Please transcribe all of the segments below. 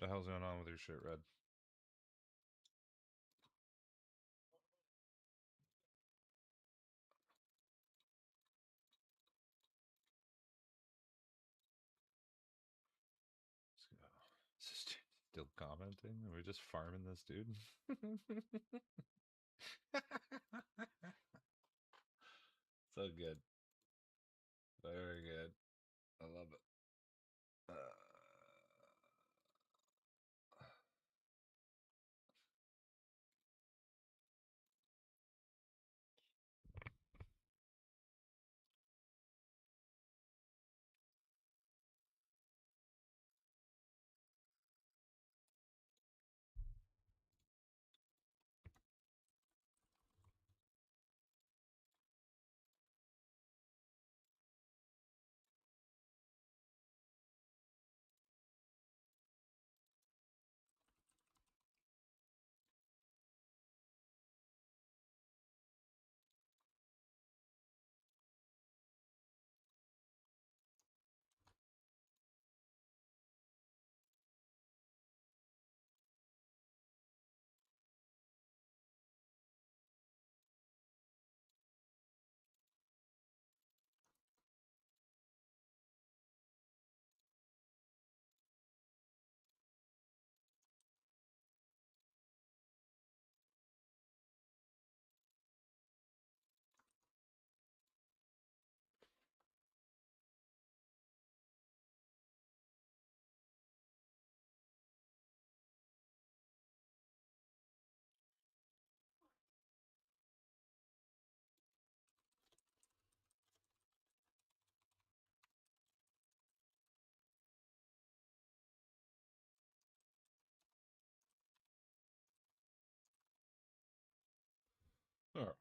The hell's going on with your shit, Red? Is this dude still commenting? Are we just farming this dude? So good. Very good. I love it. Oh.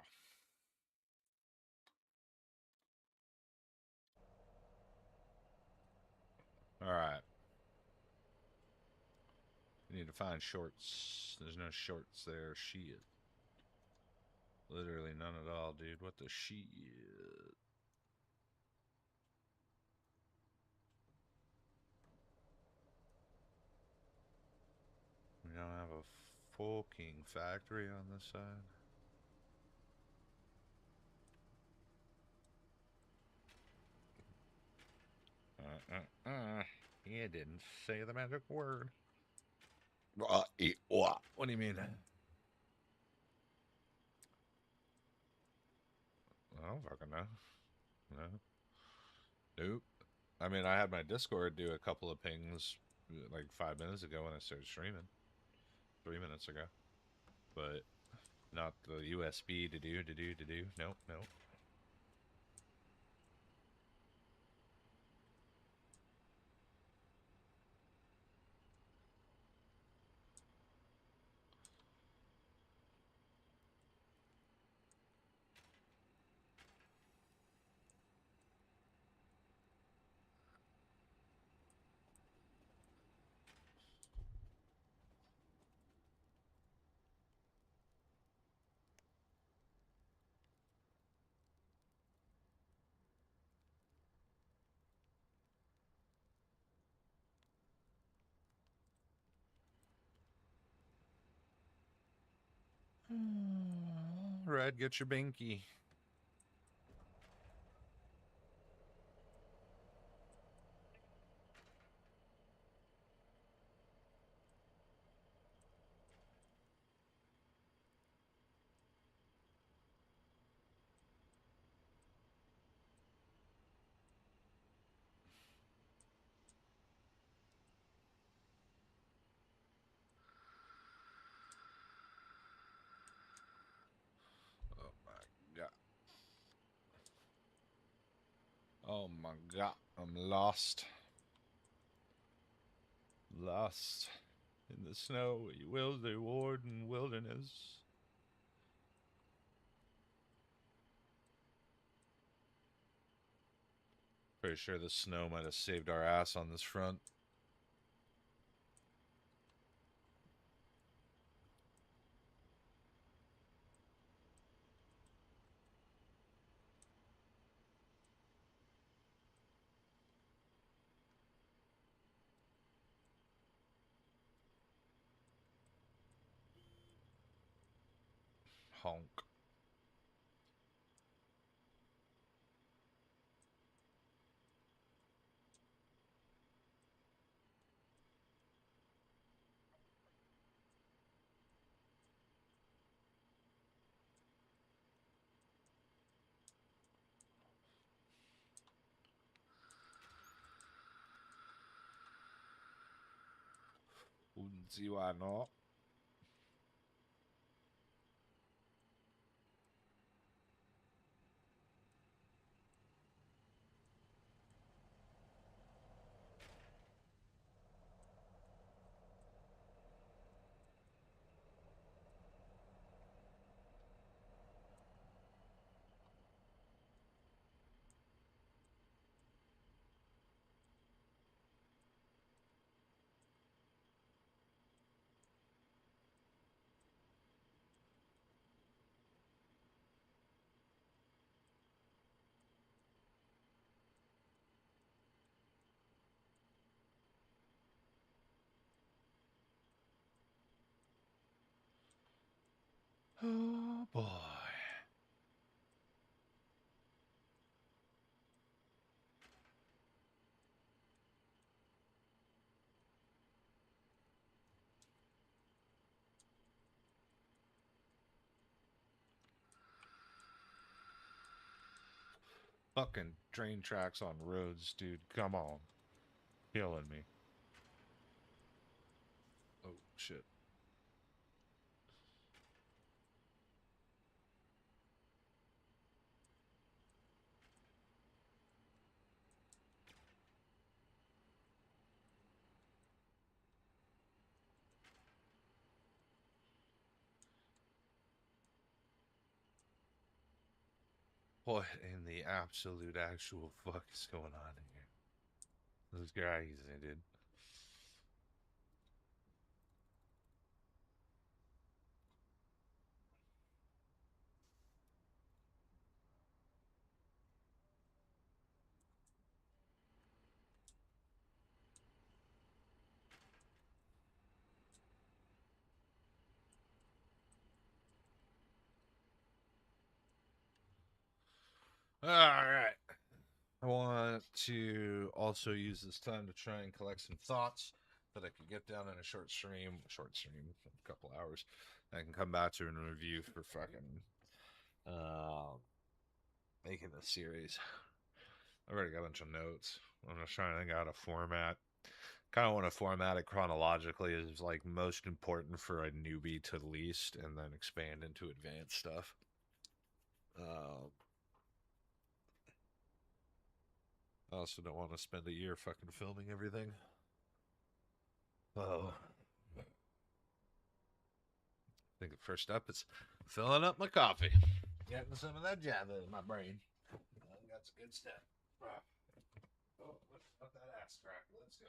All right. We need to find shorts. There's no shorts there. Shit. Literally none at all, dude. What the shit? We don't have a fucking factory on this side. You didn't say the magic word. What do you mean? I don't fucking know. No. Nope. I mean, I had my Discord do a couple of pings like 5 minutes ago when I started streaming. 3 minutes ago. But not the USB to do. Nope, nope. Red, get your binky. Oh my god. Oh my god. I'm lost. Lost in the snow. You will the warden wilderness. Pretty sure the snow might have saved our ass on this front. Honk. Wouldn't see why not. Oh boy. Fucking train tracks on roads, dude. Come on. Killing me. Oh, shit. What in the absolute actual fuck is going on here? Those guys, dude. All right. I want to also use this time to try and collect some thoughts that I could get down in a short stream, a couple hours. I can come back to and review for fucking making this series. I've already got a bunch of notes. I'm just trying to think how to format. Kind of want to format it chronologically as like most important for a newbie to least, and then expand into advanced stuff. Uh, I also don't want to spend a year fucking filming everything. Oh, I think the first step is filling up my coffee, getting some of that java in my brain. That's a good step. Oh, let that ass crack. Let's go.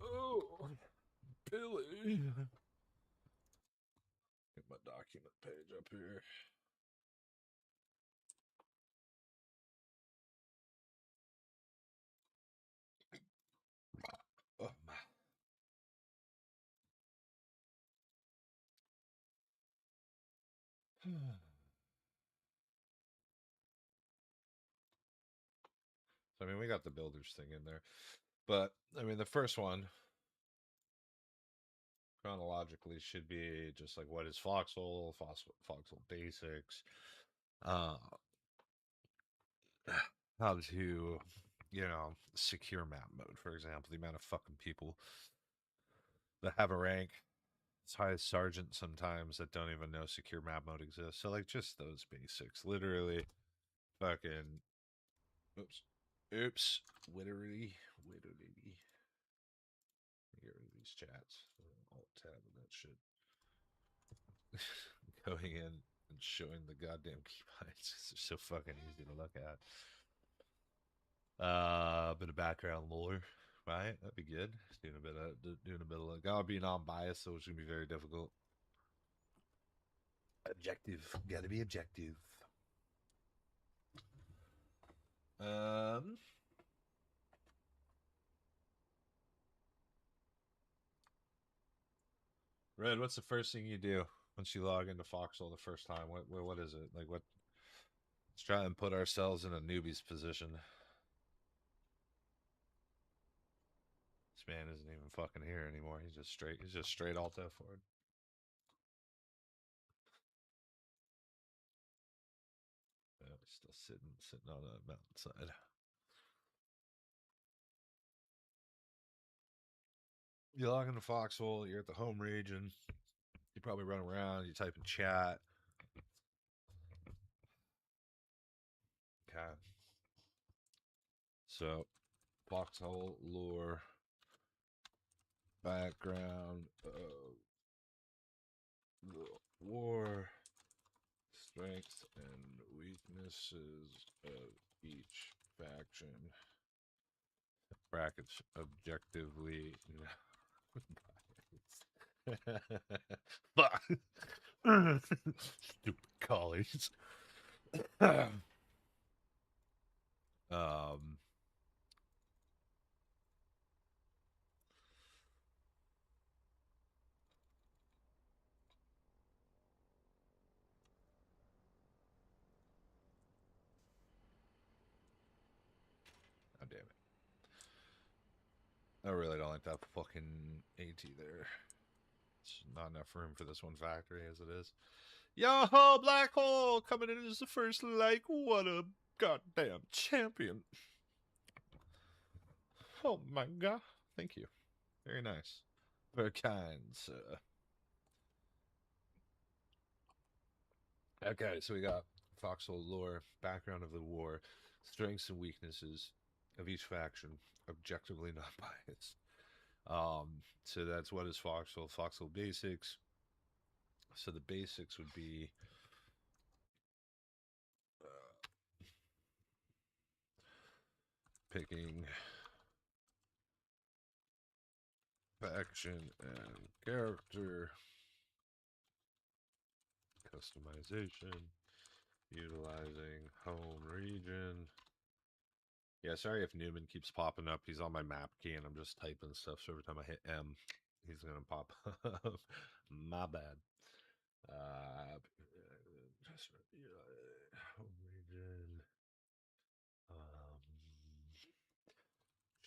Oh, Billy. Get my document page up here. Oh, my. So, I mean, we got the builders thing in there. But, I mean, the first one chronologically should be just like what is Foxhole, Foxhole basics, uh, how to, secure map mode, for example, the amount of fucking people that have a rank as high as sergeant sometimes that don't even know secure map mode exists. So like just those basics, literally, fucking, oops, oops, literally. Get rid of these chats. Alt tab and that shit. Going in and showing the goddamn keybinds. They're so fucking easy to look at. A bit of background lore, right? That'd be good. Doing a bit of gotta be non-biased, so it's gonna be very difficult. Objective, gotta be objective. Um, Red, what's the first thing you do once you log into Foxhole the first time? What is it like? What? Let's try and put ourselves in a newbie's position. This man isn't even fucking here anymore. He's just straight alt F forward. Yeah, he's still sitting on a mountainside. You log into Foxhole, you're at the home region. You probably run around, you type in chat. Okay. So, Foxhole lore background of the war, strengths and weaknesses of each faction. Brackets objectively. Fuck. Stupid colleagues. um, oh, damn it. I really don't like that fucking AT there. It's not enough room for this one factory as it is. Yo ho, Black Hole coming in as the first like. What a goddamn champion. Oh my god. Thank you. Very nice. Very kind, sir. Okay, so we got Foxhole lore, background of the war, strengths and weaknesses of each faction, objectively not biased. So that's what is Foxhole. Foxhole basics. So the basics would be picking faction and character, customization, utilizing home region. Yeah, sorry if Newman keeps popping up. He's on my map key and I'm just typing stuff, so every time I hit M, he's gonna pop up. My bad. Home region.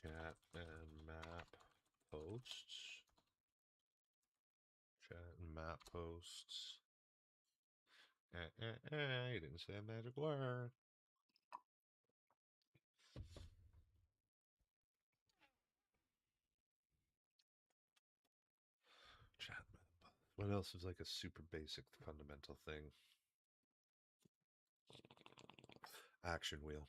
Chat and map posts. Chat and map posts. You didn't say a magic word. Chat map. What else is like a super basic fundamental thing? Action wheel.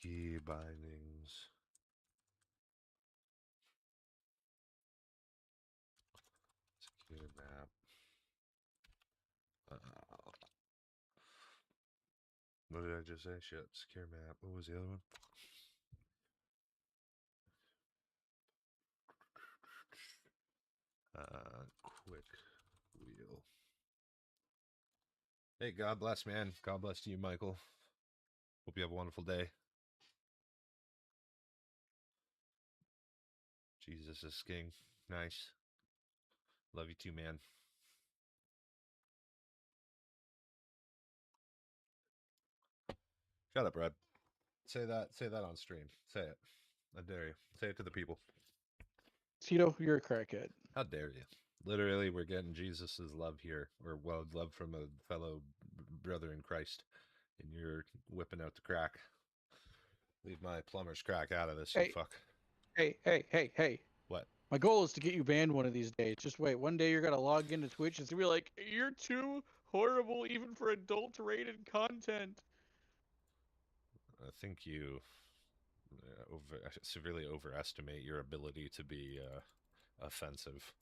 Key bindings. Secure map. What did I just say? Shit. Secure map. What was the other one? Quick wheel. Hey, God bless, man. God bless you, Michael. Hope you have a wonderful day. Jesus is king. Nice. Love you too, man. Shut up, Red. Say that. Say that on stream. Say it. I dare you. Say it to the people. Tito, you're a crackhead. How dare you? Literally, we're getting Jesus's love here, or well, love from a fellow brother in Christ, and you're whipping out the crack. Leave my plumber's crack out of this, you Hey, fuck. hey. What? My goal is to get you banned one of these days. Just wait. One day you're gonna log into Twitch and it's gonna be like, you're too horrible even for adult-rated content. I think you severely overestimate your ability to be offensive.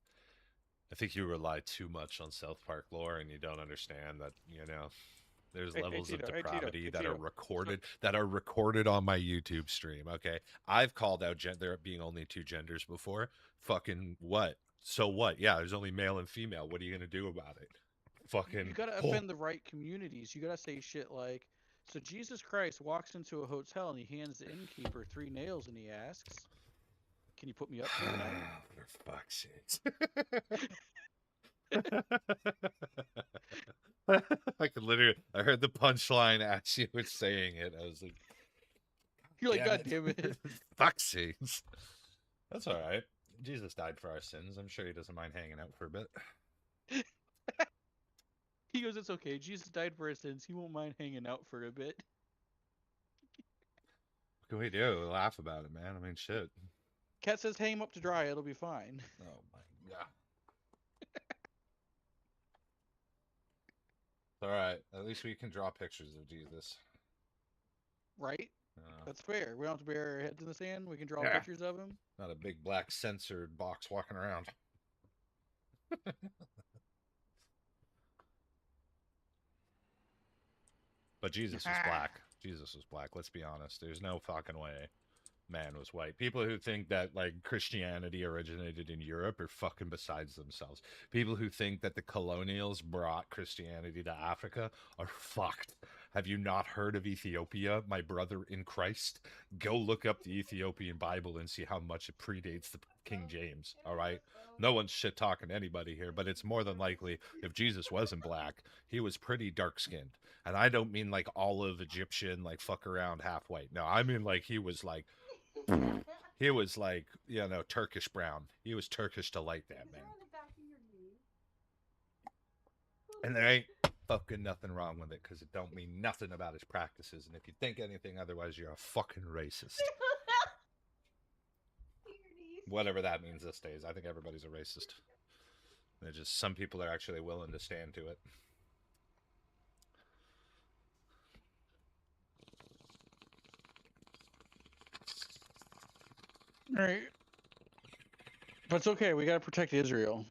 I think you rely too much on South Park lore, and you don't understand that there's Hey levels of Tito, depravity hey that are Tito. So recorded on my YouTube stream. Okay, I've called out there being only two genders before. Fucking what? So what? Yeah, there's only male and female. What are you gonna do about it? you Fucking gotta oh. offend the right communities. You gotta say shit like, so Jesus Christ walks into a hotel and he hands the innkeeper 3 nails and he asks, "Can you put me up for the night?" For fuck's sake. I could literally, I heard the punchline as you were saying it. I was like, You're like, damn God it. damn it. Fuck's sakes. That's all right. Jesus died for our sins. I'm sure he doesn't mind hanging out for a bit. He goes, it's okay. Jesus died for our sins. He won't mind hanging out for a bit. What can we do? Laugh about it, man. I mean, shit. Cat says, hang him up to dry. It'll be fine. Oh my god. All right. At least we can draw pictures of Jesus. Right? That's fair. We don't have to bury our heads in the sand. We can draw Yeah. pictures of him. Not a big black censored box walking around. But Jesus was black. Jesus was black. Let's be honest. There's no fucking way man was white. People who think that like Christianity originated in Europe are fucking besides themselves. People who think that the colonials brought Christianity to Africa are fucked. Have you not heard of Ethiopia, my brother in Christ? Go look up the Ethiopian Bible and see how much it predates the King James, all right? No one's shit talking anybody here, but it's more than likely if Jesus wasn't black, he was pretty dark skinned. And I don't mean like olive Egyptian, like fuck around half white. No, I mean like he was like, Turkish brown. He was Turkish to light that man. And there ain't fucking nothing wrong with it because it don't mean nothing about his practices. And if you think anything otherwise, you're a fucking racist. Whatever that means these days. I think everybody's a racist. There's just some people are actually willing to stand to it. All right. But it's okay. We got to protect Israel.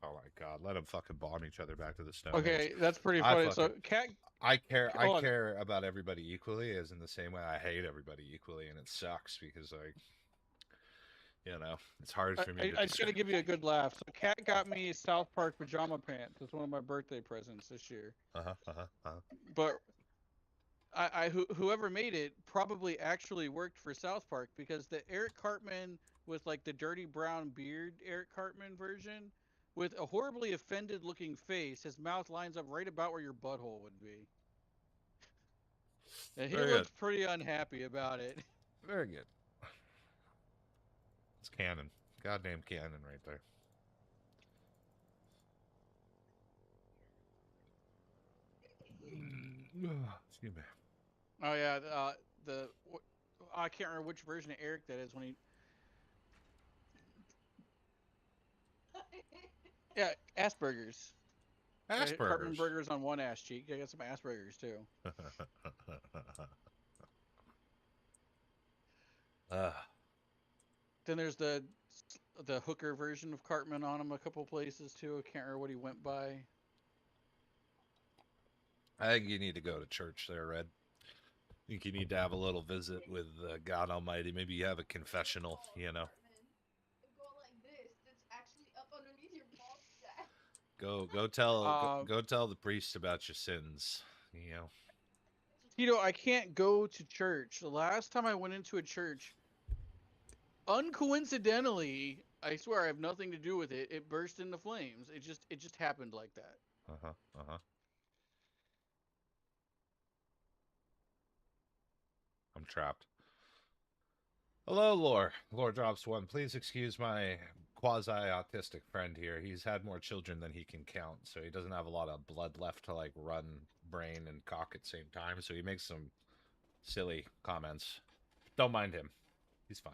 Oh my god, let them fucking bomb each other back to the Stone Okay, Age. that's pretty I funny. fucking, So, Cat. I care about everybody equally, as in the same way I hate everybody equally, and it sucks because like, it's hard for me to. I just got to give you a good laugh. So, Cat got me South Park pajama pants. It's one of my birthday presents this year. But whoever made it probably actually worked for South Park because the Eric Cartman with like the dirty brown beard Eric Cartman version with a horribly offended looking face, his mouth lines up right about where your butthole would be. And he Very good. looked pretty unhappy about it. Very good. It's canon. Goddamn canon right there. Excuse me. Oh yeah, I can't remember which version of Eric that is when he. Yeah, Asperger's. Cartman Asperger's. burgers on one ass cheek. I got some Asperger's too. Then there's the hooker version of Cartman on him a couple places too. I can't remember what he went by. I think you need to go to church there, Red. I think you need to have a little visit with God Almighty. Maybe you have a confessional, Go tell the priest about your sins, I can't go to church. The last time I went into a church, uncoincidentally, I swear I have nothing to do with it. It burst into flames. It just happened like that. I'm trapped. Hello, Lore. Lore drops one. Please excuse my quasi-autistic friend here. He's had more children than he can count, so he doesn't have a lot of blood left to like run brain and cock at the same time. So he makes some silly comments. Don't mind him. He's fine.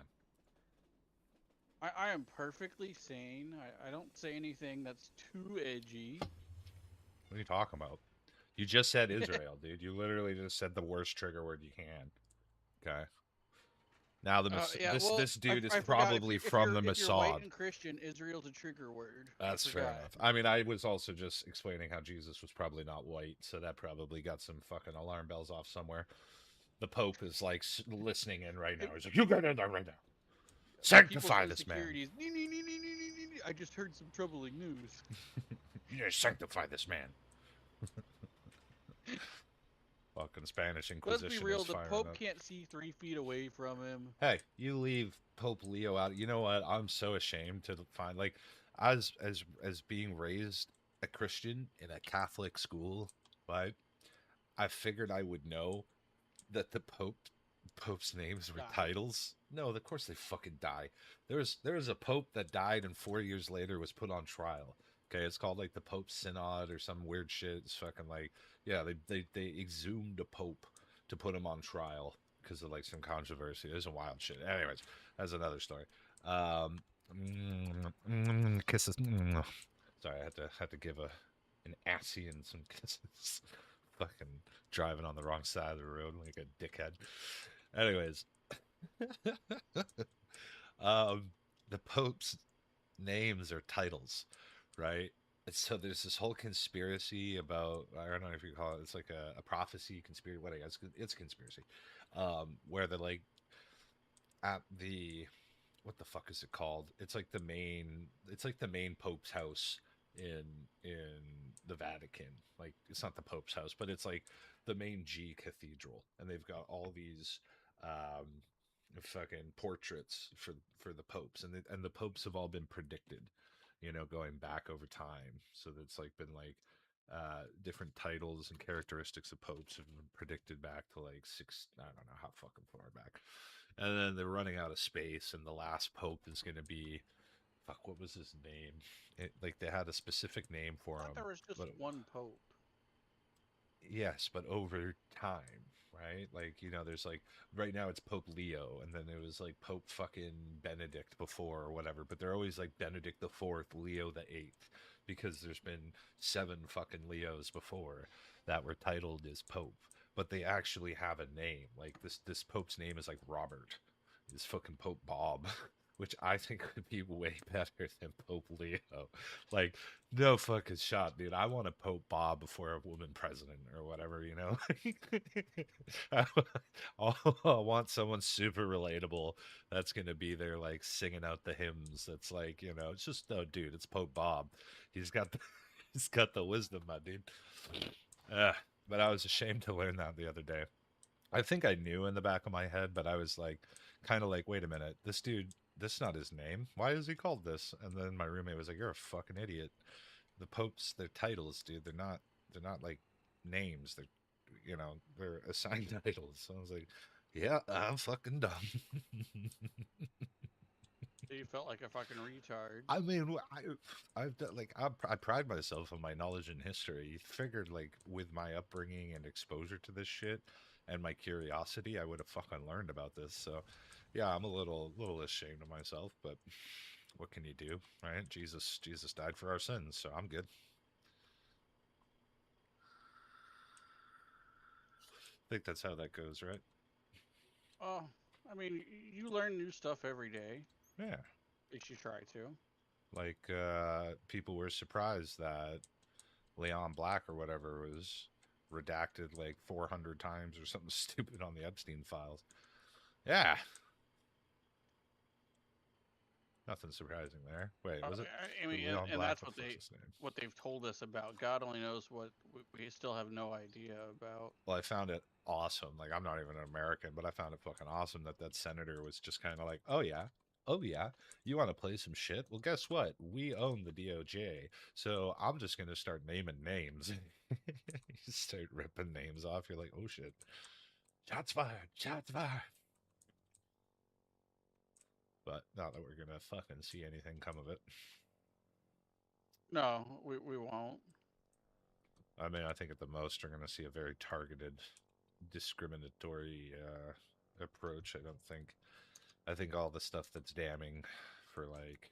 I am perfectly sane. I don't say anything that's too edgy. What are you talking about? You just said Israel, dude. You literally just said the worst trigger word you can. Okay. Now Yeah, this well, this dude is I forgot probably if from you're the if you're white Mossad. and Christian, Israel's a trigger word. I That's fair forgot. enough. I mean, I was also just explaining how Jesus was probably not white, so that probably got some fucking alarm bells off somewhere. The Pope is like listening in right now. It, He's like, "You get in there right now. People's Sanctify this man. insecurities. I just heard some troubling news. Yeah, sanctify this man." Fucking Spanish Let's be Inquisition is real. The firing Pope up. can't see 3 feet away from him. Hey, you leave Pope Leo out. You know what? I'm so ashamed to find like as being raised a Christian in a Catholic school, right? I figured I would know that the Pope's names were Died. titles. No, of course they fucking die. There was a Pope that died and 4 years later was put on trial. Okay, it's called like the Pope's Synod or some weird shit. It's fucking like yeah, they exhumed a Pope to put him on trial because of like some controversy. There's some wild shit. Anyways, that's another story. Um, kisses. Sorry, I had to give an assy and some kisses. Fucking driving on the wrong side of the road like a dickhead. Anyways, um, the Pope's names are titles, right? And so there's this whole conspiracy about I don't know if you call it it's like a prophecy conspiracy whatever it's a conspiracy where they're like at the what the fuck is it called? It's like the main Pope's house in in the Vatican. Like it's not the Pope's house, but it's like the main G cathedral, and they've got all these um, fucking portraits for the popes, and the popes have all been predicted, you know, going back over time. So that's like been like different titles and characteristics of popes have been predicted back to like six. I don't know how fucking far back, and then they're running out of space, and the last pope is going to be fuck. What was his name? Like they had a specific name I for thought him, there was just but one Pope. yes, but over time, right? Like, you know, there's like right now it's Pope Leo, and then it was like Pope fucking Benedict before or whatever, but they're always like Benedict the Fourth, Leo the Eighth, because there's been seven fucking Leos before that were titled as Pope, but they actually have a name. Like this Pope's name is like Robert. Is fucking Pope Bob. Which I think would be way better than Pope Leo. Like, no fucking shot, dude. I want a Pope Bob before a woman president or whatever, you know? I, I want someone super relatable that's going to be there, like, singing out the hymns. That's like, you know, it's just, no, dude, it's Pope Bob. He's got the, he's got the wisdom, my dude. Uh, but I was ashamed to learn that the other day. I think I knew in the back of my head, but I was like, kind of like, wait a minute, this dude, this is not his name. Why is he called this? And then my roommate was like, you're a fucking idiot. The popes, they're titles, dude. They're not like names. They're, you know, they're assigned titles. So I was like, yeah, I'm fucking dumb. So you felt like a fucking retard. I mean, I've done, like I pride myself on my knowledge in history. You figured like with my upbringing and exposure to this shit and my curiosity, I would have fucking learned about this. So, yeah, I'm a little ashamed of myself, but what can you do, right? Jesus died for our sins, so I'm good. I think that's how that goes, right? Oh, I mean, you learn new stuff every day. Yeah. At least you try to. Like people were surprised that Leon Black or whatever was redacted like 400 times or something stupid on the Epstein files. Yeah, nothing surprising there. Wait, was it I mean, Leon and Black? that's What the fuck's his name? what they've told us about. God only knows what we still have no idea about. Well, I found it awesome. Like, I'm not even an American, but I found it fucking awesome that that senator was just kind of like, oh yeah, you want to play some shit? Well, guess what? We own the DOJ, so I'm just gonna start naming names. You start ripping names off. You're like, oh shit. Shots fired. Shots fired. But not that we're gonna fucking see anything come of it. No, we won't. I mean, I think at the most we're gonna see a very targeted, discriminatory approach. I don't think. I think all the stuff that's damning for like,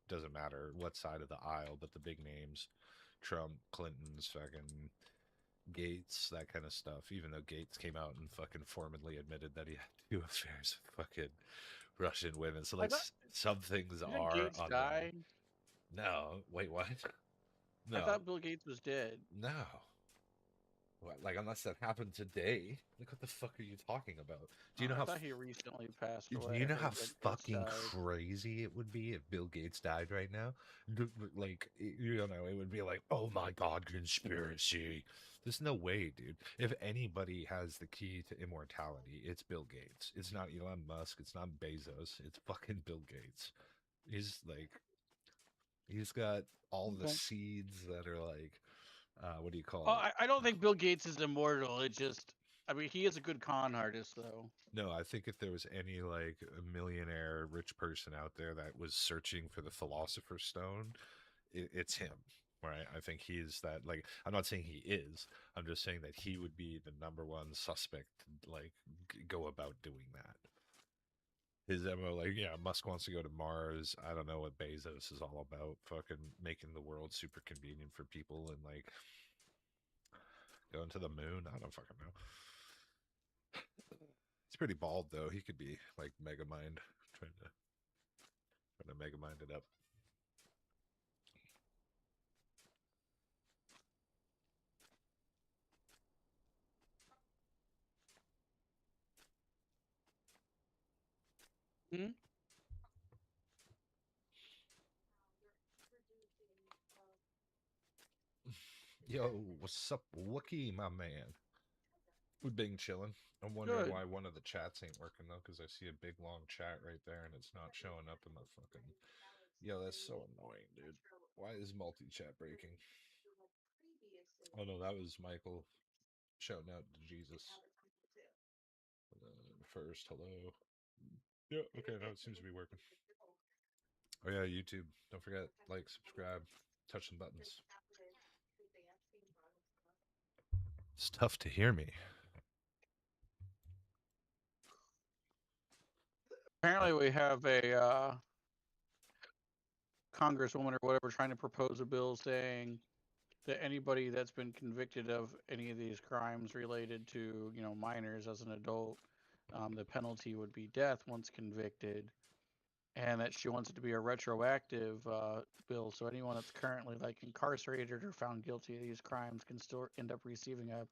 doesn't matter what side of the aisle, but the big names, Trump, Clinton's, fucking Gates, that kind of stuff. Even though Gates came out and fucking formally admitted that he had two affairs with fucking Russian women, so I like thought some things didn't are Gates on the. die? No, wait, what? I No, thought Bill Gates was dead. no. What, like unless that happened today? Like what the fuck are you talking about? Do you know I how thought he recently passed Do away. you I know how heard that Gates fucking died. crazy it would be if Bill Gates died right now? Like, you don't know, it would be like, oh my god, conspiracy. There's no way, dude. If anybody has the key to immortality, it's Bill Gates. It's not Elon Musk. It's not Bezos. It's fucking Bill Gates. He's like, he's got all the Okay. seeds that are like, what do you call Oh, it? I don't think Bill Gates is immortal. It just, I mean, he is a good con artist, though. No, I think if there was any like a millionaire rich person out there that was searching for the philosopher's stone, it's him, right? I think he's that. Like, I'm not saying he is. I'm just saying that he would be the number one suspect to like go about doing that. His MO, like, yeah, Musk wants to go to Mars. I don't know what Bezos is all about. Fucking making the world super convenient for people and like going to the moon. I don't fucking know. He's pretty bald though. He could be like Megamind, trying to Megamind it up. Hmm? Yo, what's up, Wookie, my man? We've been chilling. I'm wondering Good. why one of the chats ain't working though, because I see a big long chat right there and it's not showing up in the fucking. Yo, that's so annoying, dude. Why is multi chat breaking? Oh no, that was Michael shouting out to Jesus. First, hello. Yeah, okay, now it seems to be working. Oh yeah, YouTube. Don't forget, like, subscribe, touch some buttons. It's tough to hear me. Apparently, we have a congresswoman or whatever trying to propose a bill saying that anybody that's been convicted of any of these crimes related to, minors as an adult, the penalty would be death once convicted, and that she wants it to be a retroactive bill, so anyone that's currently like incarcerated or found guilty of these crimes can still end up receiving a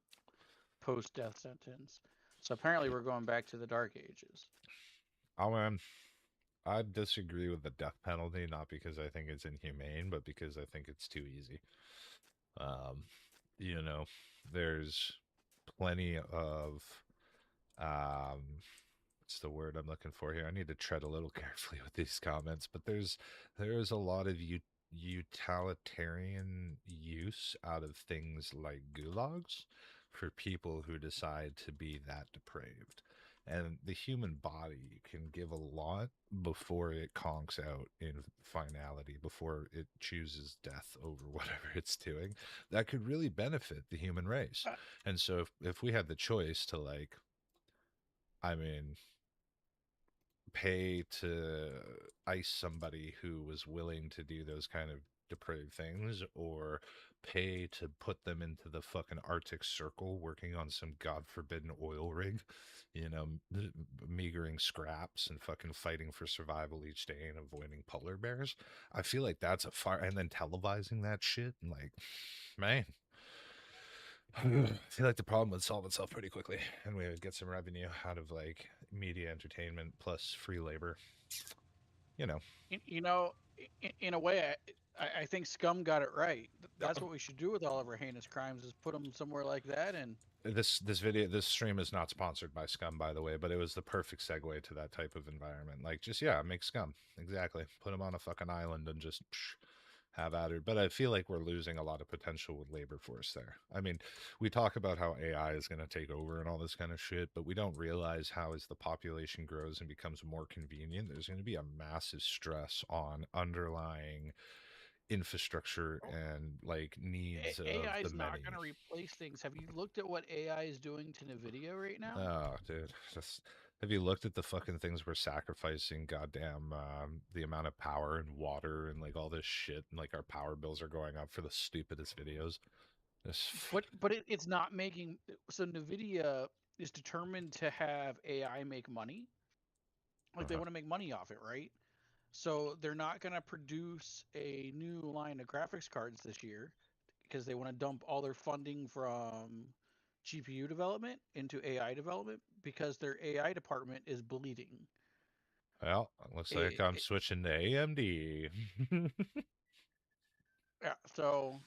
post-death sentence. So apparently, we're going back to the dark ages. Oh man, I disagree with the death penalty, not because I think it's inhumane, but because I think it's too easy. Um, you know, there's plenty of what's the word I'm looking for here? I need to tread a little carefully with these comments, but there's a lot of utilitarian use out of things like gulags for people who decide to be that depraved. And the human body can give a lot before it conks out in finality, before it chooses death over whatever it's doing. That could really benefit the human race. Uh, And so if we had the choice to like, I mean, pay to ice somebody who was willing to do those kind of depraved things, or pay to put them into the fucking Arctic Circle working on some god forbidden oil rig, meagering scraps and fucking fighting for survival each day and avoiding polar bears. I feel like that's a fire, and then televising that shit and like, man. I feel like the problem would solve itself pretty quickly, and we would get some revenue out of like media entertainment plus free labor. You know, you know, in a way, I think Scum got it right. That's what we should do with all of our heinous crimes: is put them somewhere like that. And this stream is not sponsored by Scum, by the way, but it was the perfect segue to that type of environment. Like, just yeah, make Scum exactly. Put them on a fucking island and just have at it. But I feel like we're losing a lot of potential with labor force there. I mean, we talk about how AI is going to take over and all this kind of shit, but we don't realize how as the population grows and becomes more convenient, there's going to be a massive stress on underlying infrastructure and like needs of AI the is not going many. to replace things. Have you looked at what AI is doing to Nvidia right now? Oh, dude, just have you looked at the fucking things we're sacrificing? Goddamn, the amount of power and water and like all this shit, and like our power bills are going up for the stupidest videos. Just, It's not making. So Nvidia is determined to have AI make money. Like they uh want to make money off it, right? So they're not going to produce a new line of graphics cards this year because they want to dump all their funding from GPU development into AI development because their AI department is bleeding. well, looks like It, I'm it, switching to AMD. yeah, so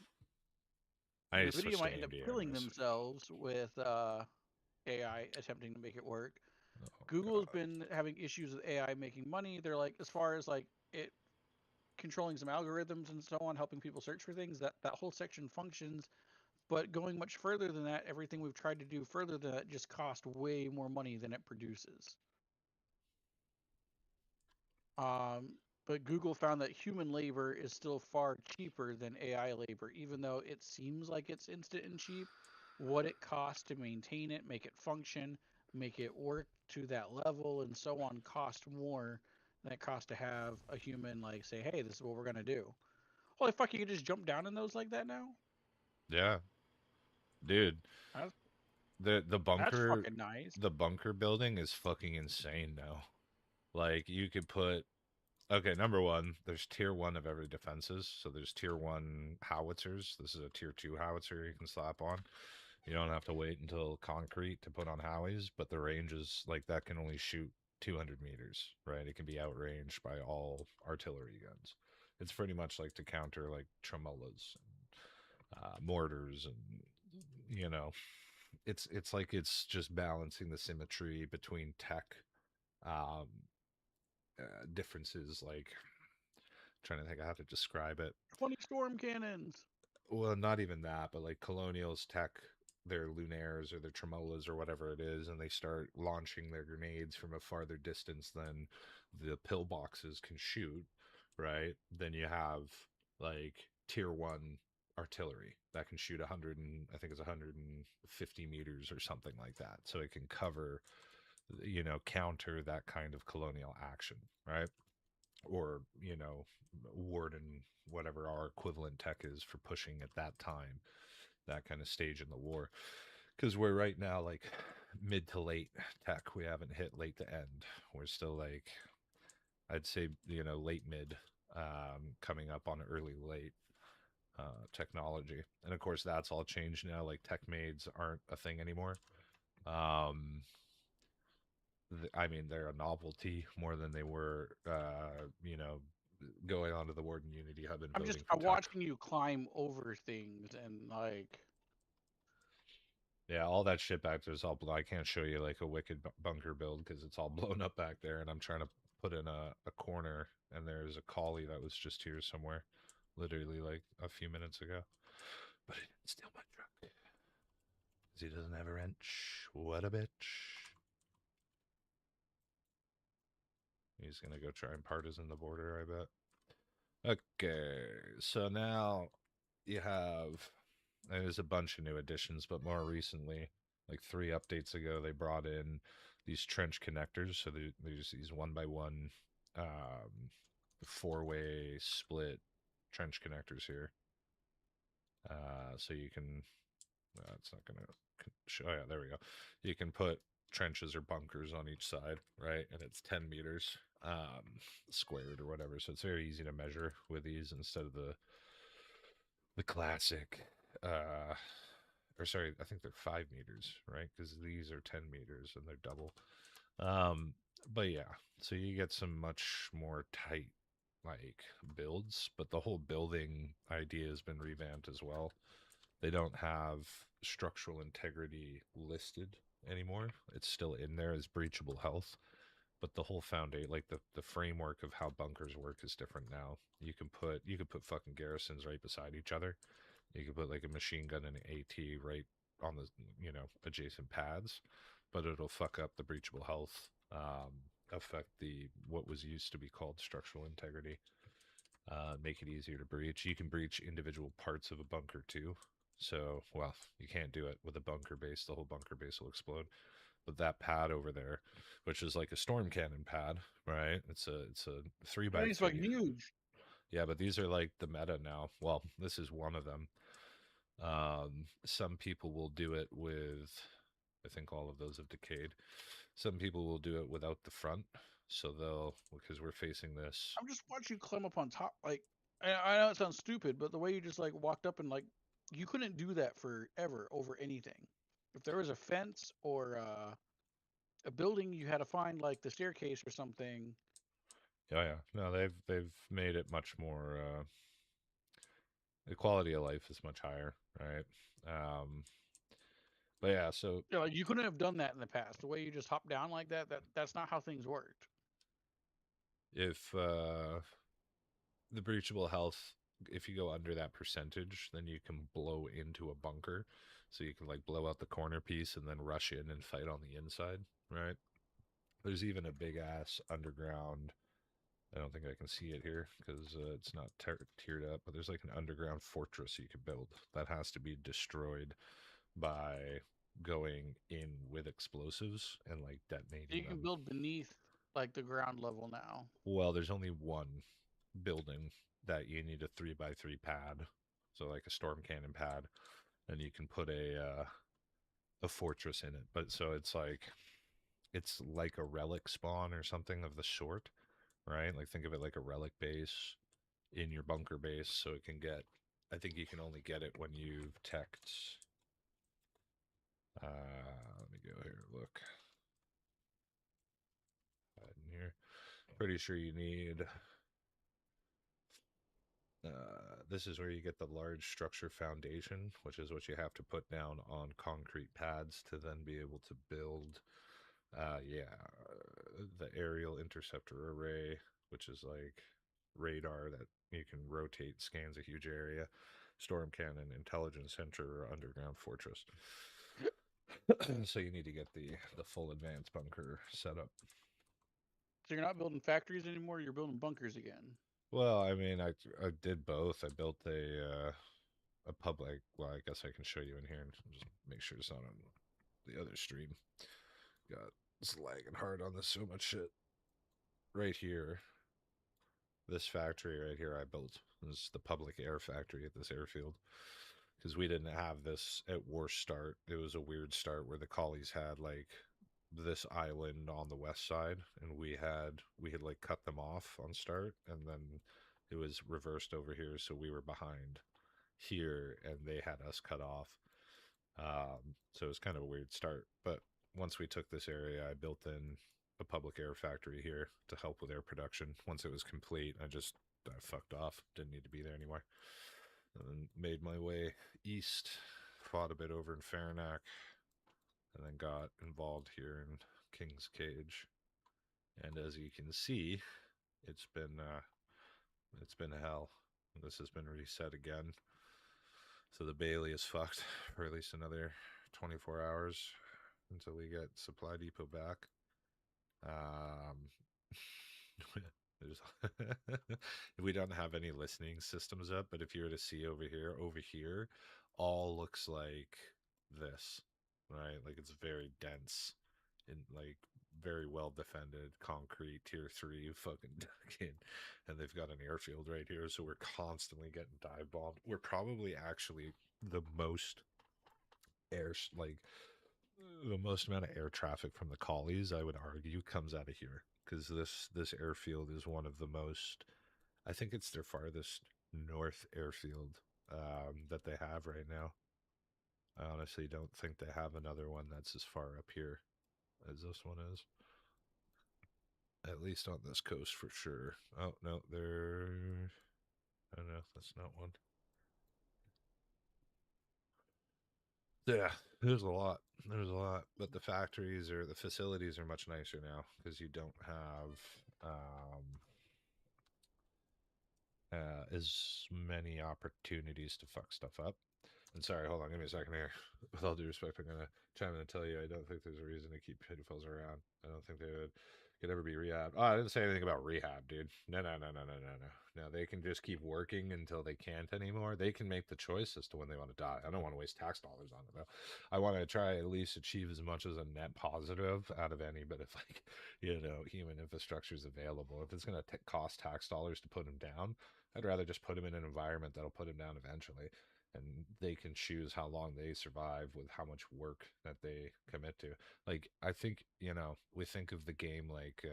I need to Nvidia switch to might end up AMD killing anyways. themselves with AI attempting to make it work. Oh Google's god. been having issues with AI making money. They're like, as far as like it controlling some algorithms and so on, helping people search for things, that whole section functions. But going much further than that, everything we've tried to do further than that just cost way more money than it produces. Um, but Google found that human labor is still far cheaper than AI labor, even though it seems like it's instant and cheap. What it costs to maintain it, make it function, make it work to that level, and so on, cost more than it costs to have a human like say, "Hey, this is what we're gonna do." Holy fuck, you can just jump down in those like that now? Yeah, dude. That's, The that's bunker fucking nice. the bunker building is fucking insane now. Like you could put okay, number one, there's tier one of every defenses. So there's tier one howitzers. This is a tier two howitzer you can slap on. You don't have to wait until concrete to put on howies, but the range is like that can only shoot 200 meters, right? It can be outranged by all artillery guns. It's pretty much like to counter like tremolas and mortars, and you know, it's like it's just balancing the symmetry between tech um, differences, like trying to think of how to describe it. 20 storm cannons. Well, not even that, but like Colonials tech their lunaires or their tremolas or whatever it is, and they start launching their grenades from a farther distance than the pillboxes can shoot, right? Then you have like tier one artillery that can shoot 100 and I think it's 150 meters or something like that. So it can cover, counter that kind of colonial action, right? Or warden whatever our equivalent tech is for pushing at that time, that kind of stage in the war, because we're right now like mid to late tech. We haven't hit late to end. We're still like, I'd say, late mid, coming up on early late technology. And of course that's all changed now. Like tech maids aren't a thing anymore. um I mean, they're a novelty more than they were, going onto the Warden Unity Hub and voting for I'm tech. watching you climb over things and like Yeah, all that shit back there's all. I can't show you like a wicked bunker build because it's all blown up back there, and I'm trying to put in a corner, and there's a collie that was just here somewhere, literally like a few minutes ago. But he didn't steal my truck because he doesn't have a wrench. What a bitch. He's gonna go try and partisan the border, I bet. Okay, so now you have, and there's a bunch of new additions, but more recently, like 3 updates ago, they brought in these trench connectors. So there's these one by one, four-way split trench connectors here. So you can, it's not going to show, oh yeah, there we go. You can put trenches or bunkers on each side, right? And it's 10 meters squared or whatever. So it's very easy to measure with these instead of the classic, uh or sorry, I think they're 5 meters, right? Because these are 10 meters and they're double. um but yeah, so you get some much more tight like builds, but the whole building idea has been revamped as well. They don't have structural integrity listed anymore. It's still in there as breachable health, but the whole foundation, like the framework of how bunkers work, is different now. You could put fucking garrisons right beside each other. You could put like a machine gun and an AT right on the adjacent pads, but it'll fuck up the breachable health, affect the what was used to be called structural integrity, make it easier to breach. You can breach individual parts of a bunker too. So, well, you can't do it with a bunker base. The whole bunker base will explode. But that pad over there, which is like a storm cannon pad, right? It's a three That by thing's fucking three. huge. Yeah, but these are like the meta now. Well, this is one of them. Some people will do it with, I think all of those have decayed. Some people will do it without the front. So they'll, because we're facing this. I'm just watching you climb up on top. Like, I know it sounds stupid, but the way you just like walked up and like, you couldn't do that forever over anything. If there was a fence or a building, you had to find like the staircase or something. Oh yeah, no, they've made it much more. The quality of life is much higher, right? Um, but yeah, so You know, like you couldn't have done that in the past. The way you just hop down like that's not how things worked. if the breachable health, if you go under that percentage, then you can blow into a bunker. So you can like blow out the corner piece and then rush in and fight on the inside, right? There's even a big ass underground. I don't think I can see it here because it's not tiered up, but there's like an underground fortress you can build that has to be destroyed by going in with explosives and like detonating You can them. build beneath like the ground level now. Well, there's only one building that you need a 3 by 3 pad, so like a storm cannon pad, and you can put a fortress in it. But so it's like a relic spawn or something of the sort, right? Like think of it like a relic base in your bunker base, so it can get. I think you can only get it when you've teched. Let me go here. Look in here. Pretty sure you need. This is where you get the large structure foundation, which is what you have to put down on concrete pads to then be able to build. Yeah, the aerial interceptor array, which is like radar that you can rotate, scans a huge area. Storm cannon, intelligence center, or underground fortress. So you need to get the full advanced bunker set up. So you're not building factories anymore. You're building bunkers again. Well, I mean, I did both. I built a public. Well, I guess I can show you in here and just make sure it's not on the other stream. God, it's lagging hard on this. So much shit right here. This factory right here I built. This is the public air factory at this airfield because we didn't have this at war start. It was a weird start where the collies had like this island on the west side, and we had like cut them off on start, and then it was reversed over here, so we were behind here, and they had us cut off. So it was kind of a weird start, but once we took this area, I built in a public air factory here to help with air production. Once it was complete, I fucked off. Didn't need to be there anymore. And then made my way east, fought a bit over in Farinac, and then got involved here in King's Cage. And as you can see, it's been uh, it's been hell. This has been reset again. So the Bailey is fucked for at least another 24 hours until we get Supply Depot back. Um, we don't have any listening systems up, but if you were to see over here, all looks like this, right? Like it's very dense and like very well defended concrete tier 3 fucking dug in, and they've got an airfield right here, so we're constantly getting dive bombed. We're probably actually the most air like the most amount of air traffic from the collies, I would argue, comes out of here because this airfield is one of the most. I think it's their farthest north airfield that they have right now. I honestly don't think they have another one that's as far up here as this one is. At least on this coast for sure. Oh no, there. Oh no, that's not one. Yeah, there's a lot. There's a lot, but the factories or the facilities are much nicer now because you don't have as many opportunities to fuck stuff up. And sorry, hold on, give me a second here. With all due respect, I'm gonna chime in and tell you I don't think there's a reason to keep pedophiles around. I don't think they could ever be rehabbed. Oh, I didn't say anything about rehab, dude. No, no, no, no, no, no, no. No, they can just keep working until they can't anymore. They can make the choice as to when they want to die. I don't want to waste tax dollars on it though. I want to try at least achieve as much as a net positive out of any. But if like human infrastructure is available, if it's gonna cost tax dollars to put them down, I'd rather just put them in an environment that'll put them down eventually, and they can choose how long they survive with how much work that they commit to. Like I think we think of the game like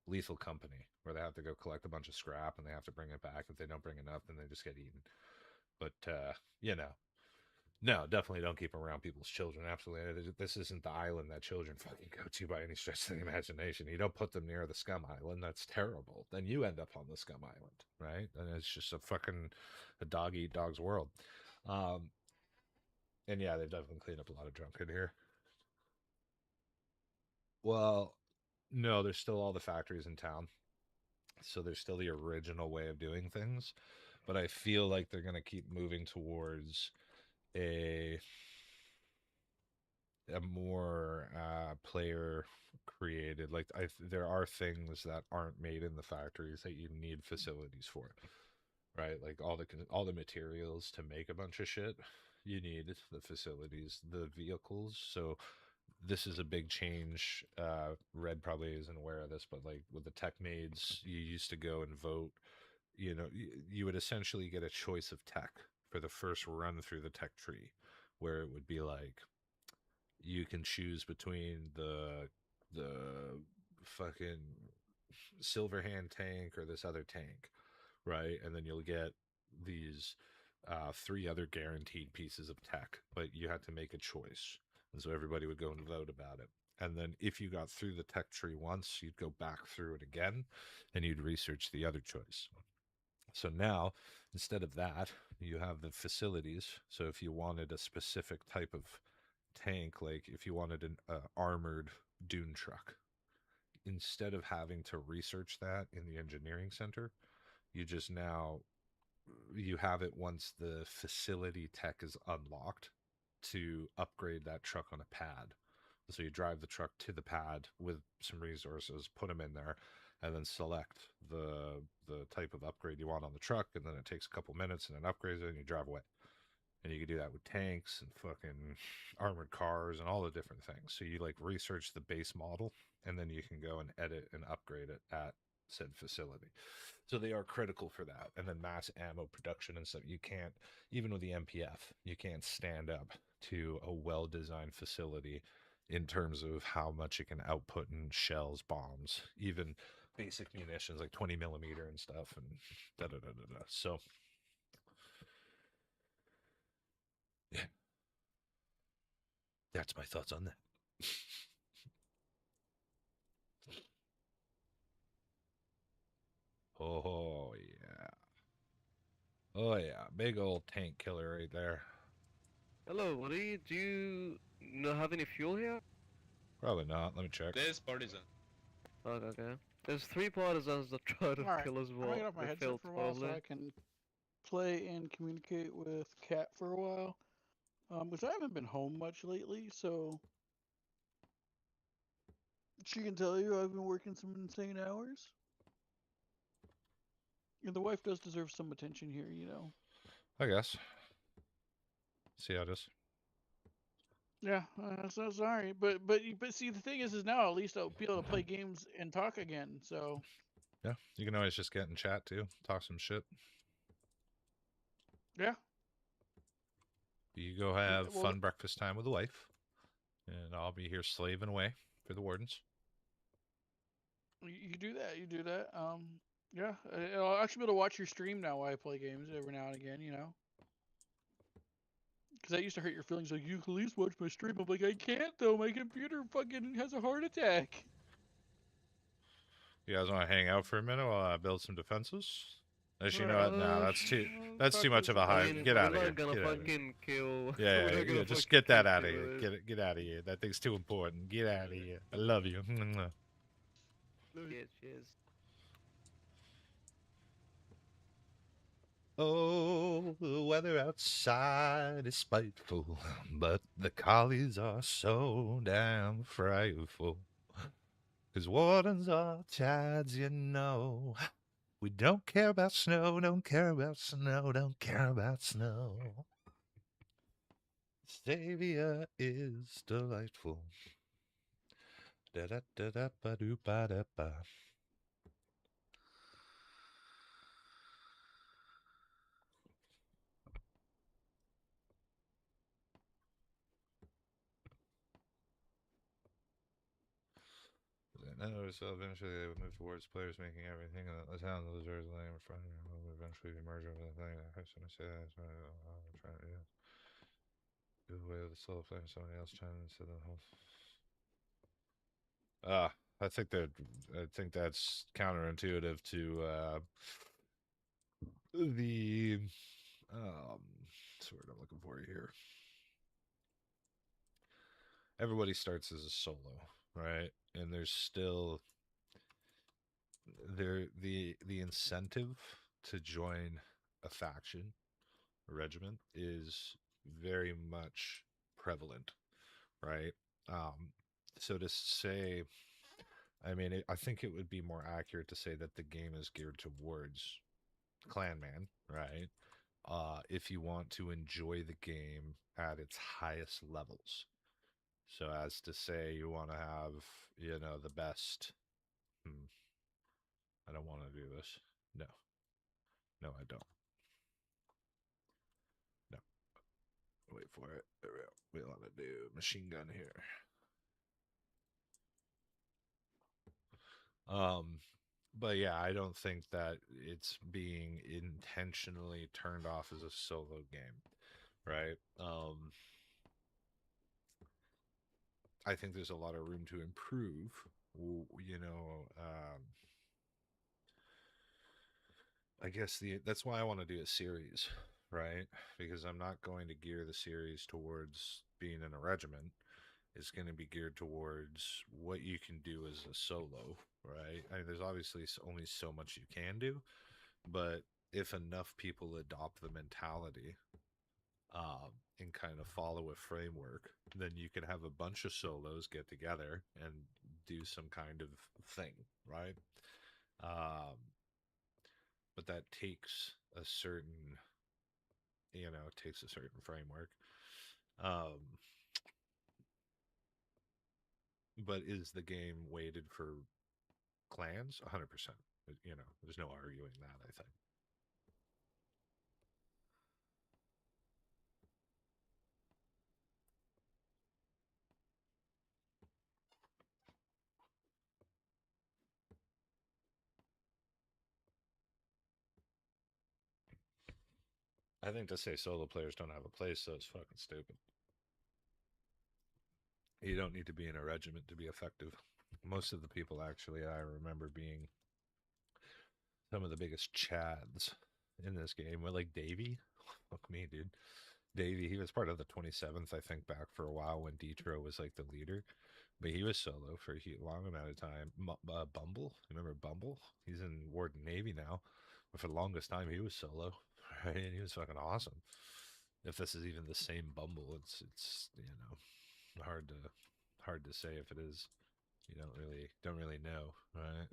Lethal Company, where they have to go collect a bunch of scrap and they have to bring it back. If they don't bring enough, then they just get eaten. But you know, no, definitely don't keep around people's children. Absolutely. This isn't the island that children fucking go to by any stretch of the imagination. You don't put them near the scum island. That's terrible. Then you end up on the scum island, right? And it's just a dog eat dog's world. Um, and yeah, they've definitely cleaned up a lot of junk in here. Well, no, there's still all the factories in town. So there's still the original way of doing things. But I feel like they're going to keep moving towards a more player created, like there are things that aren't made in the factories that you need facilities for, right? Like all the materials to make a bunch of shit, you need the facilities, the vehicles. So this is a big change. Red probably isn't aware of this, but like with the tech maids, you used to go and vote. You would essentially get a choice of tech for the first run through the tech tree, where it would be like you can choose between the fucking silver hand tank or this other tank, right? And then you'll get these three other guaranteed pieces of tech, but you had to make a choice, and so everybody would go and vote about it. And then if you got through the tech tree once, you'd go back through it again, and you'd research the other choice. So now, instead of that, you have the facilities. So if you wanted a specific type of tank, like if you wanted an armored dune truck, instead of having to research that in the engineering center, you just now you have it once the facility tech is unlocked to upgrade that truck on a pad. So you drive the truck to the pad with some resources, put them in there, and then select the type of upgrade you want on the truck, and then it takes a couple minutes and it upgrades it and you drive away. And you can do that with tanks and fucking armored cars and all the different things. So you like research the base model and then you can go and edit and upgrade it at said facility. So they are critical for that. And then mass ammo production and stuff. You can't, even with the MPF, you can't stand up to a well designed facility in terms of how much it can output in shells, bombs, even basic munitions like 20 millimeter and stuff, and da da da da da. So, yeah, that's my thoughts on that. Oh, yeah. Oh, yeah. Big old tank killer right there. Hello, buddy. Do you not have any fuel here? Probably not. Let me check. There's partisan. Okay, okay. There's three partisans that tried to All right, kill us, I'm gonna but get off my they headset failed for a while so horribly. I can play and communicate with Kat for a while. Because I haven't been home much lately, so she can tell you I've been working some insane hours. And the wife does deserve some attention here, you know. I guess. See how it is. Yeah, so sorry, but see, the thing is now at least I'll be able to play games and talk again. So Yeah. You can always just get in chat too. Talk some shit. yeah, You go have well, fun breakfast time with the wife. And I'll be here slaving away for the wardens. you do that, you do that. Yeah, I'll actually be able to watch your stream now while I play games every now and again, you know. Because that used to hurt your feelings. Like, you can at least watch my stream. I'm like, I can't though. My computer fucking has a heart attack. You guys want to hang out for a minute while I build some defenses? Actually, you know what? No, Oh, that's too much of a I high. mean, Get we're out of here. not gonna Get out of here. fucking kill. Yeah, We're yeah, not yeah. gonna Just fucking get that out of kill here. this. Get out of here. That thing's too important. Get out of here. I love you. Yes, yes. Oh, the weather outside is spiteful, but the collies are so damn frightful. 'Cause wardens are chads, you know. We don't care about snow, don't care about snow, don't care about snow. Savior is delightful. Da da da da ba do ba da ba. And so eventually they would move towards players making everything in the town of losers laying in front of them will eventually merge over the thing. I was gonna say that I'm trying to do away with the solo player somebody else trying to the whole I think that I think that's counterintuitive to the what's the word I'm looking for here. Everybody starts as a solo, right? And there's still the incentive to join a faction, a regiment, is very much prevalent, right? Um, so to say, I mean, I think it would be more accurate to say that the game is geared towards clanman, right? If you want to enjoy the game at its highest levels. So as to say you want to have, the best. Hmm, I don't want to do this. No, no, I don't. No, wait for it. There we go. We want to do machine gun here. Um, but yeah, I don't think that it's being intentionally turned off as a solo game, right? I think there's a lot of room to improve. You know, I guess that's why I want to do a series, right? Because I'm not going to gear the series towards being in a regiment. It's going to be geared towards what you can do as a solo, right? I mean, there's obviously only so much you can do, but if enough people adopt the mentality and kind of follow a framework, then you can have a bunch of solos get together and do some kind of thing, right? Um, but that takes a certain, takes a certain framework. Um, but is the game weighted for clans? 100%. There's no arguing that, I think. I think to say solo players don't have a place, so it's fucking stupid. You don't need to be in a regiment to be effective. Most of the people, actually, I remember being some of the biggest chads in this game. Were like Davey. Fuck me, dude. Davey, he was part of the 27th, I think, back for a while when Detro was like the leader. But he was solo for a long amount of time. Bumble, remember Bumble? He's in Warden Navy now. But for the longest time, he was solo, right? And he was fucking awesome. If this is even the same Bumble, it's hard to say if it is. You don't really know, right?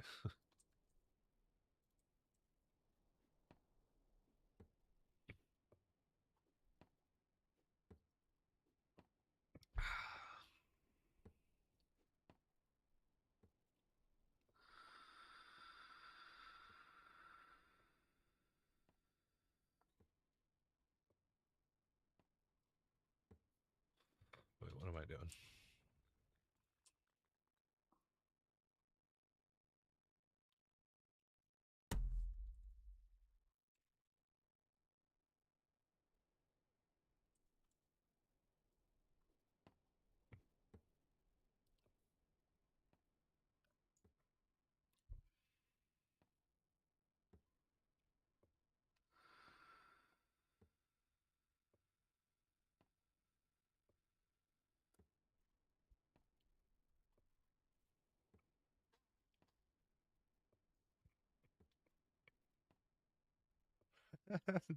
Wait, what am I doing?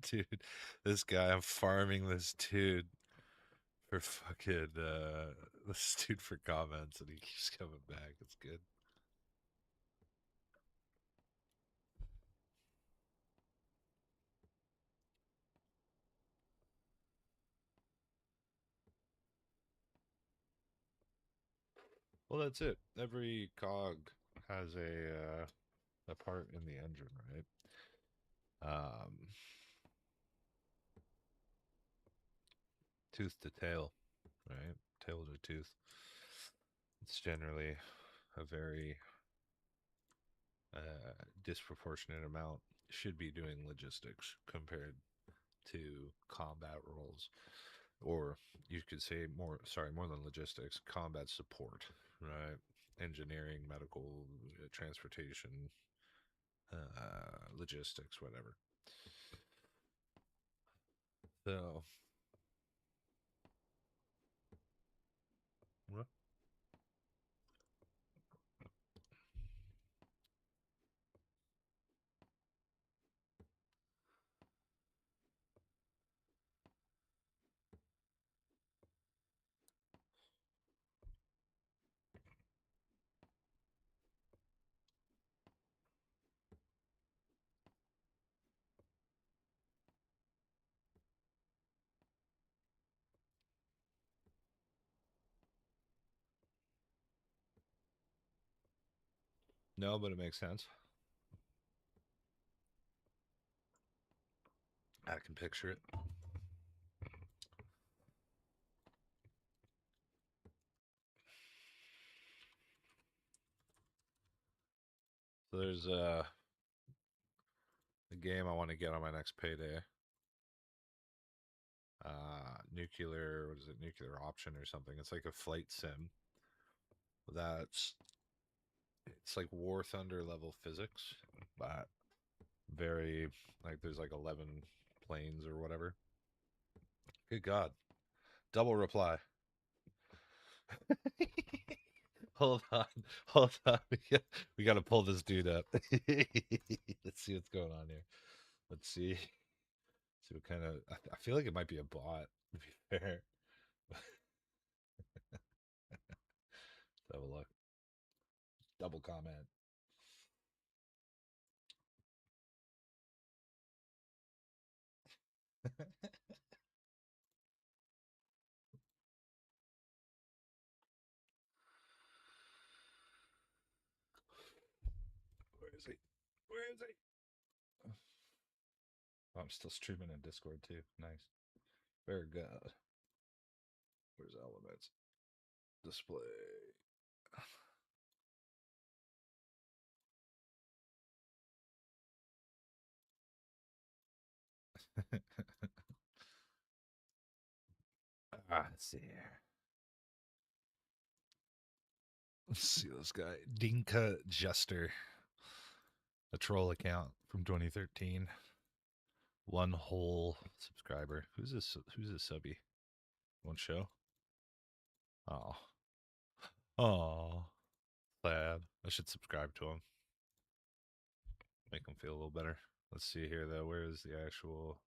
Dude, this guy, I'm farming this dude for fucking, this dude for comments, and he keeps coming back. It's good. Well, that's it. Every cog has a part in the engine, right? Um, tooth to tail, right? Tail to tooth. It's generally a very disproportionate amount should be doing logistics compared to combat roles, or you could say more. Sorry, more than logistics, combat support, right? Engineering, medical, transportation, logistics, whatever. So, well, no, but it makes sense. I can picture it. So there's a game I want to get on my next payday. Nuclear, what is it? Nuclear option or something. It's like a flight sim. That's it's like War Thunder level physics, but very like there's like 11 planes or whatever. Good God. Double reply. Hold on. Hold on. We got to pull this dude up. Let's see what's going on here. Let's see. See what kind of. I feel like it might be a bot, to be fair. Let's have a look. Double comment. Where is he? Where is he? Oh, I'm still streaming in Discord too. Nice. Very good. Where's elements? Display. Let's see here. Let's see this guy. Dinka Jester. A troll account from 2013. One whole subscriber. Who's this? Who's this subby? One show? Oh. Oh. Sad. I should subscribe to him. Make him feel a little better. Let's see here, though. Where is the actual.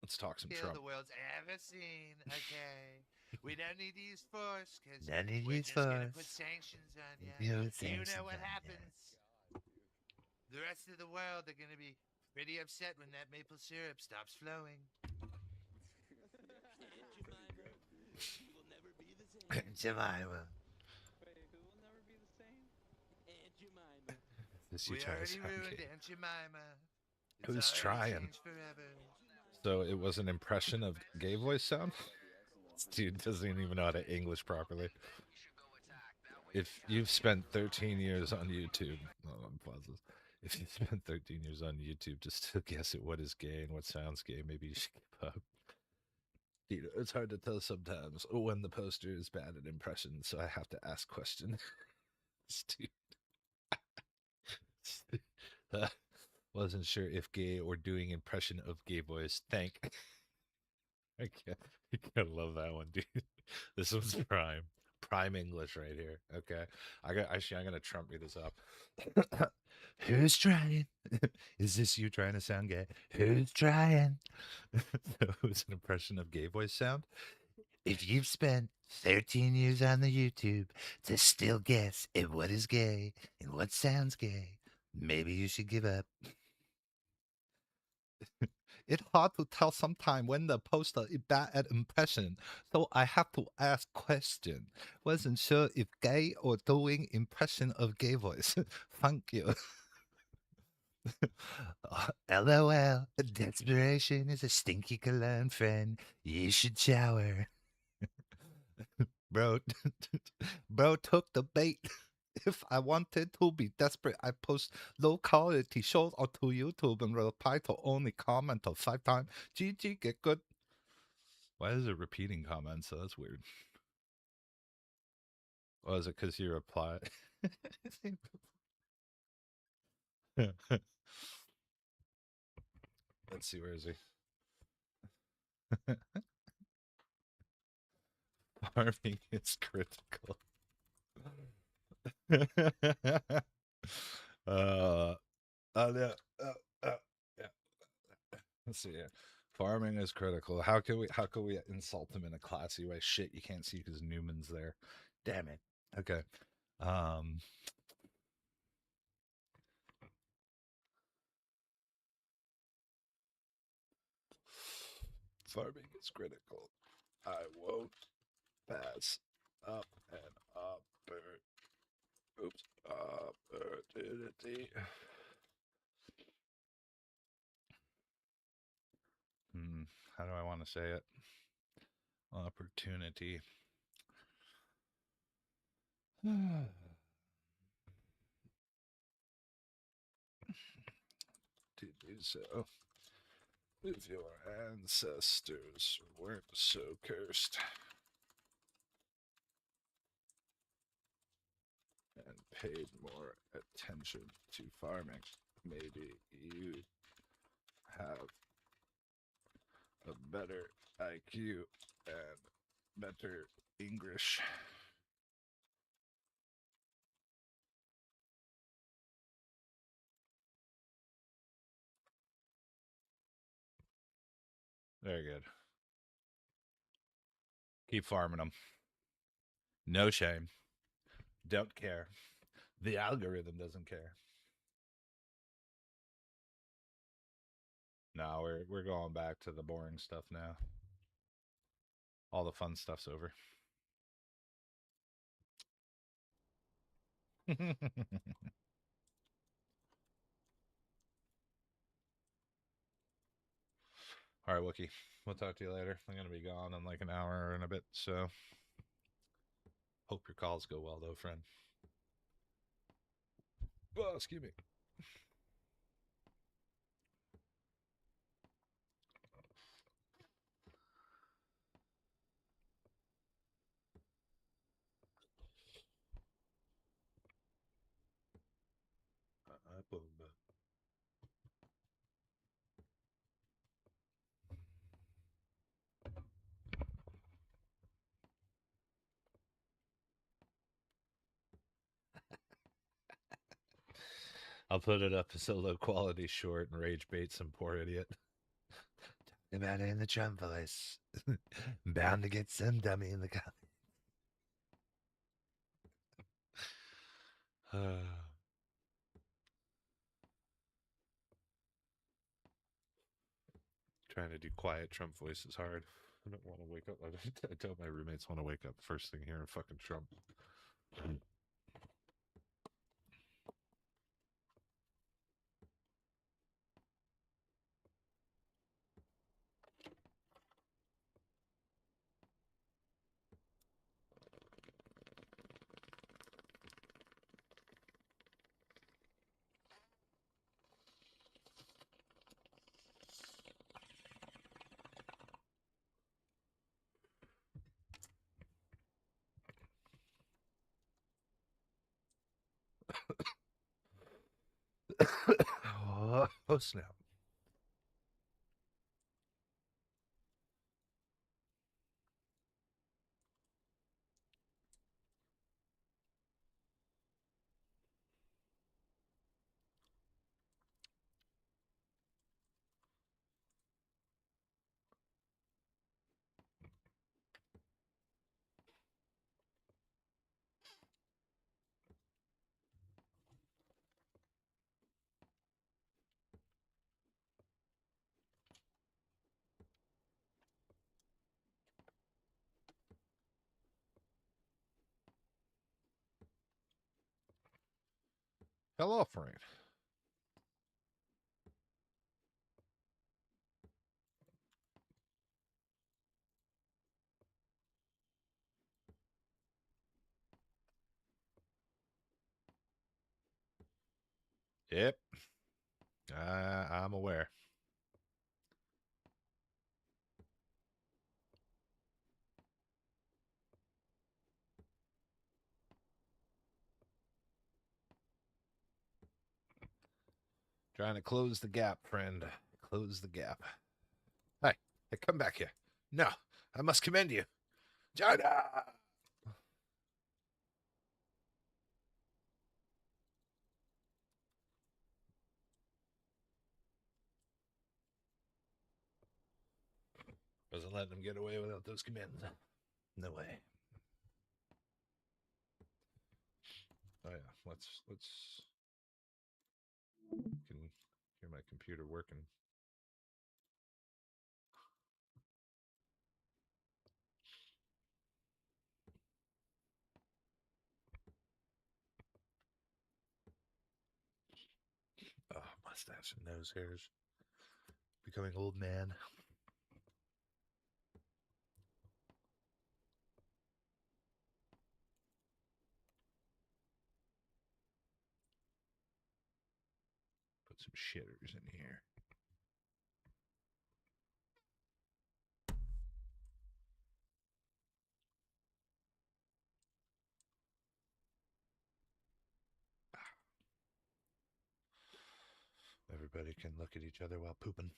Let's talk some Trump. The world's ever seen. Okay. We don't need to use force because None of we're use just going to force. put sanctions on you. You know, You sanctions know what on ya. happens. The rest of the world are going to be pretty upset when that maple syrup stops flowing. Jemima. Wait, who will never be the same? Aunt Jemima. This We you try to already sound ruined gay. Aunt Jemima. It's Who's already trying? changed forever. So it was an impression of gay voice sound? This dude doesn't even know how to English properly. If you've spent 13 years on YouTube, pause this. If you've spent 13 years on YouTube just to guess at what is gay and what sounds gay, maybe you should give up. You know, it's hard to tell sometimes when the poster is bad at impressions, so I have to ask questions. Dude. Wasn't sure if gay or doing impression of gay voice. I can't love that one, dude. This one's prime. Prime English right here. Okay, I'm gonna Trump me this up. Who's trying? Is this you trying to sound gay? Who's trying? So it was an impression of gay voice sound. If you've spent 13 years on the YouTube to still guess at what is gay and what sounds gay, maybe you should give up. It's hard to tell sometime when the poster is bad at impression, so I have to ask question. Wasn't sure if gay or doing impression of gay voice. Thank you. LOL. Desperation is a stinky cologne, friend. You should shower. Bro, bro took the bait. If I wanted to be desperate, I post low quality shows onto YouTube and reply to only comment of 5 times. GG, get good. Why is it repeating comments? So that's weird. Oh, is it because you reply? Let's see, where is he? Farming is critical. Yeah. Yeah. Let's see here. Farming is critical. How can we insult him in a classy way? Shit, you can't see because Newman's there. Damn it. Okay. Farming is critical. I won't pass up an opportunity. How do I want to say it? Opportunity. To do so. If your ancestors weren't so cursed and paid more attention to farming, maybe you have a better IQ and better English. Very good. Keep farming them. No shame. Don't care. The algorithm doesn't care. No, we're going back to the boring stuff now. All the fun stuff's over. All right, Wookie. We'll talk to you later. I'm going to be gone in like an hour and a bit, so hope your calls go well, though, friend. Oh, excuse me. I'll put it up as a low quality short and rage bait some poor idiot. About it in the Trump voice. Bound to get some dummy in the comments. Trying to do quiet Trump voice is hard. I don't want to wake up. I tell my roommates want to wake up first thing hearing fucking Trump. Oh, snap. Hello, Frank. Yep. I'm aware. Trying to close the gap, friend. Close the gap. Hey, come back here. No, I must commend you. China! Wasn't letting them get away without those commands. No way. Oh yeah, let's can hear my computer working. Oh, mustache and nose hairs. Becoming old man. Put some shitters in here. Everybody can look at each other while pooping.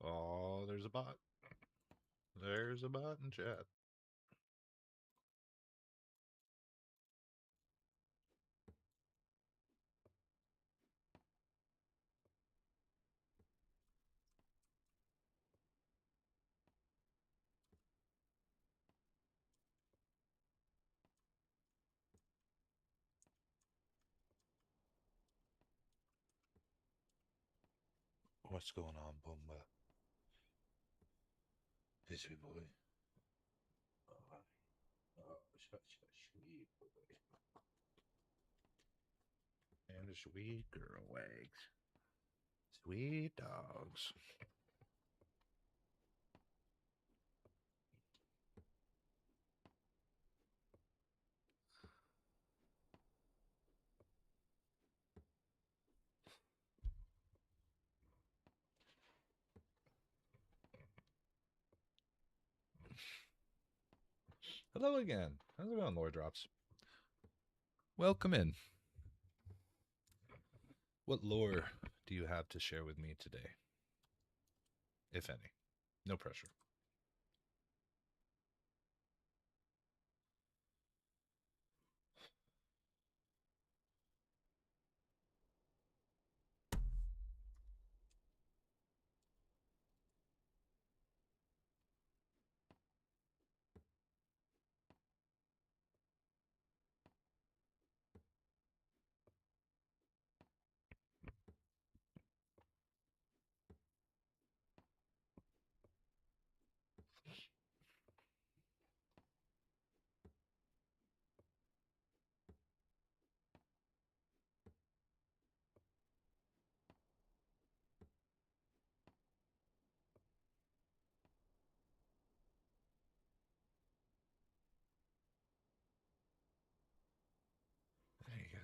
Oh, there's a bot. There's a bot in chat. What's going on, Boomba? Busy boy. Sweet boy. And a sweet girl wags. Sweet dogs. Hello again. How's it going, Lord Drops? Welcome in. What lore do you have to share with me today? If any. No pressure.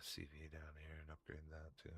CV down here and upgrade that too.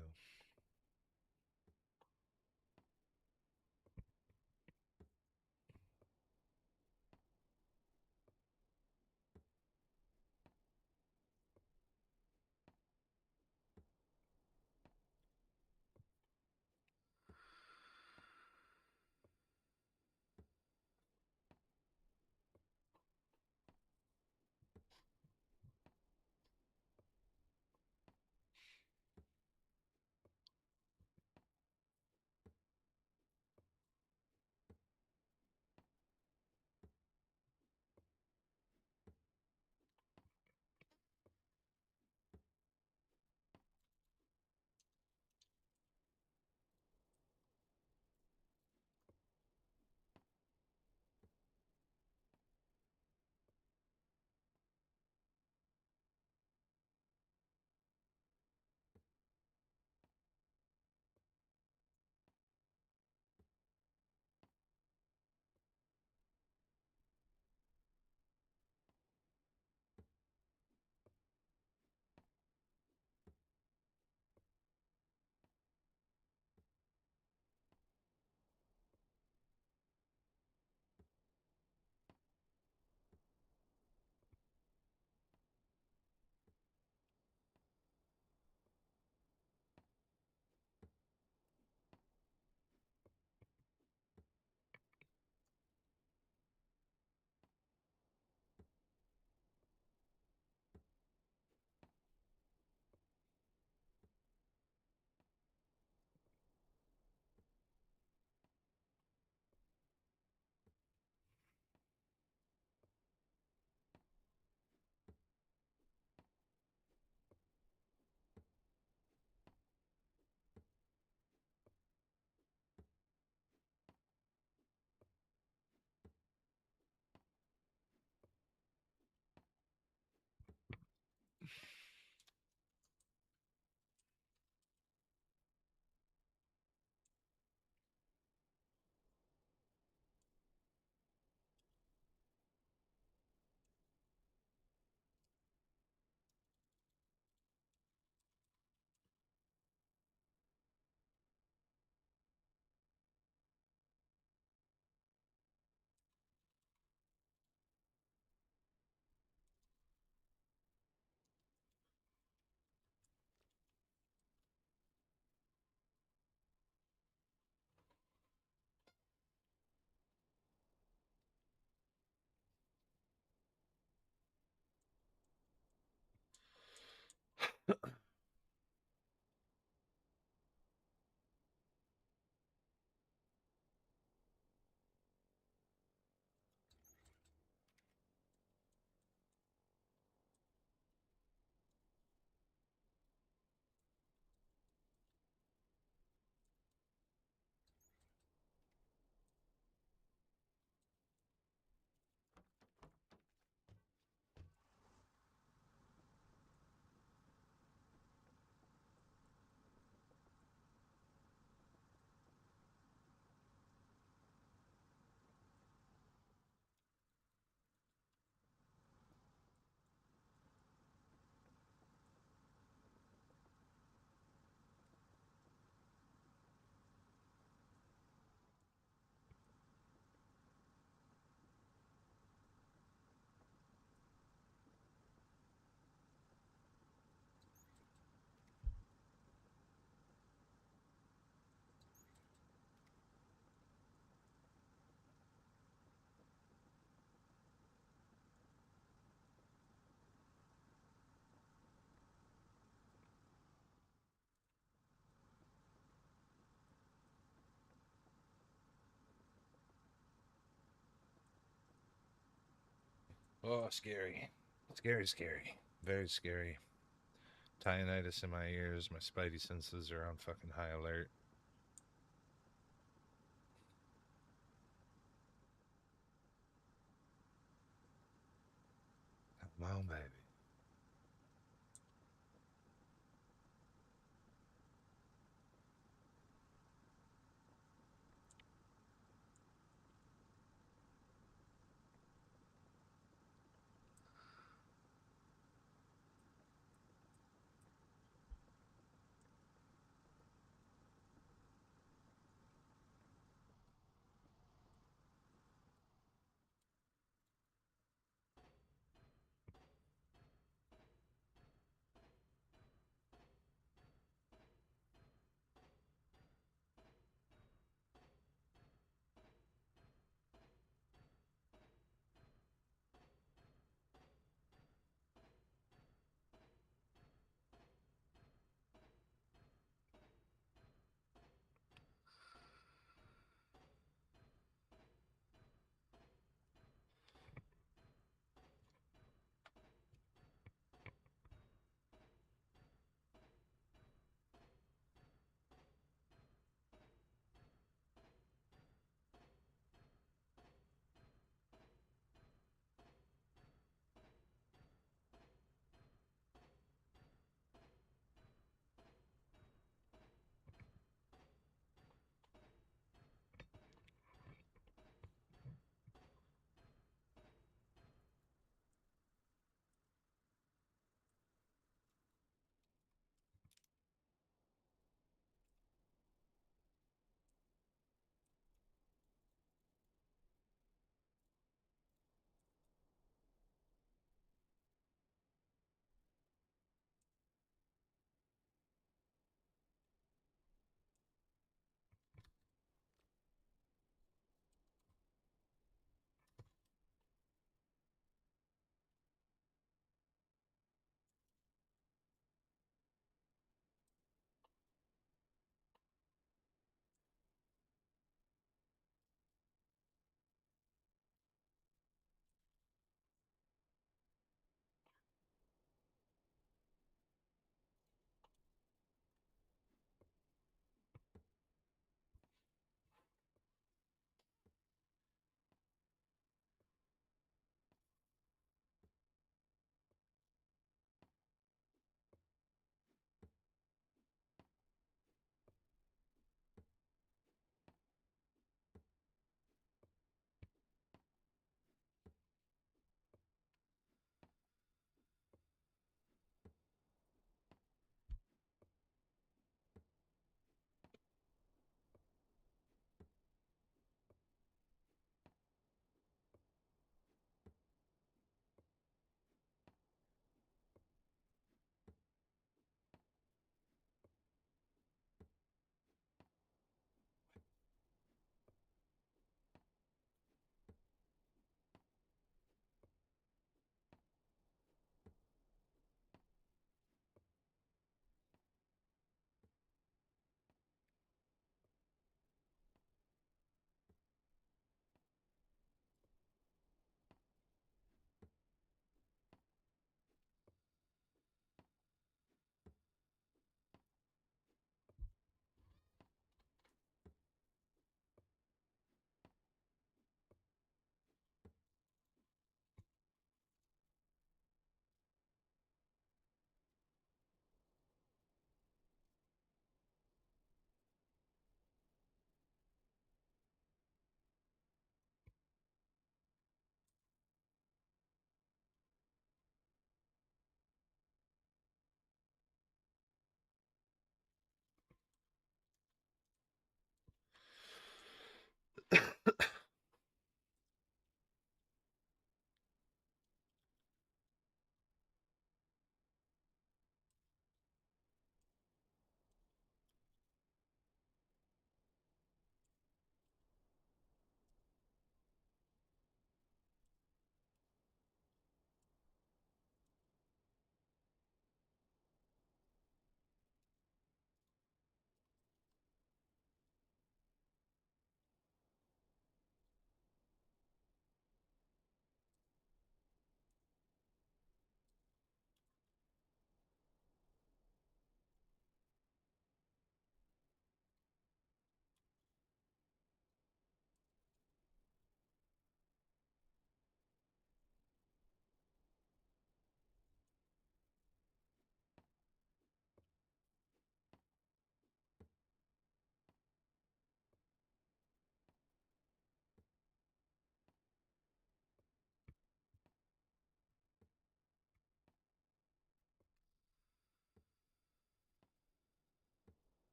Oh, scary. Scary, scary. Very scary. Tinnitus in my ears. My spidey senses are on fucking high alert. Come on, baby.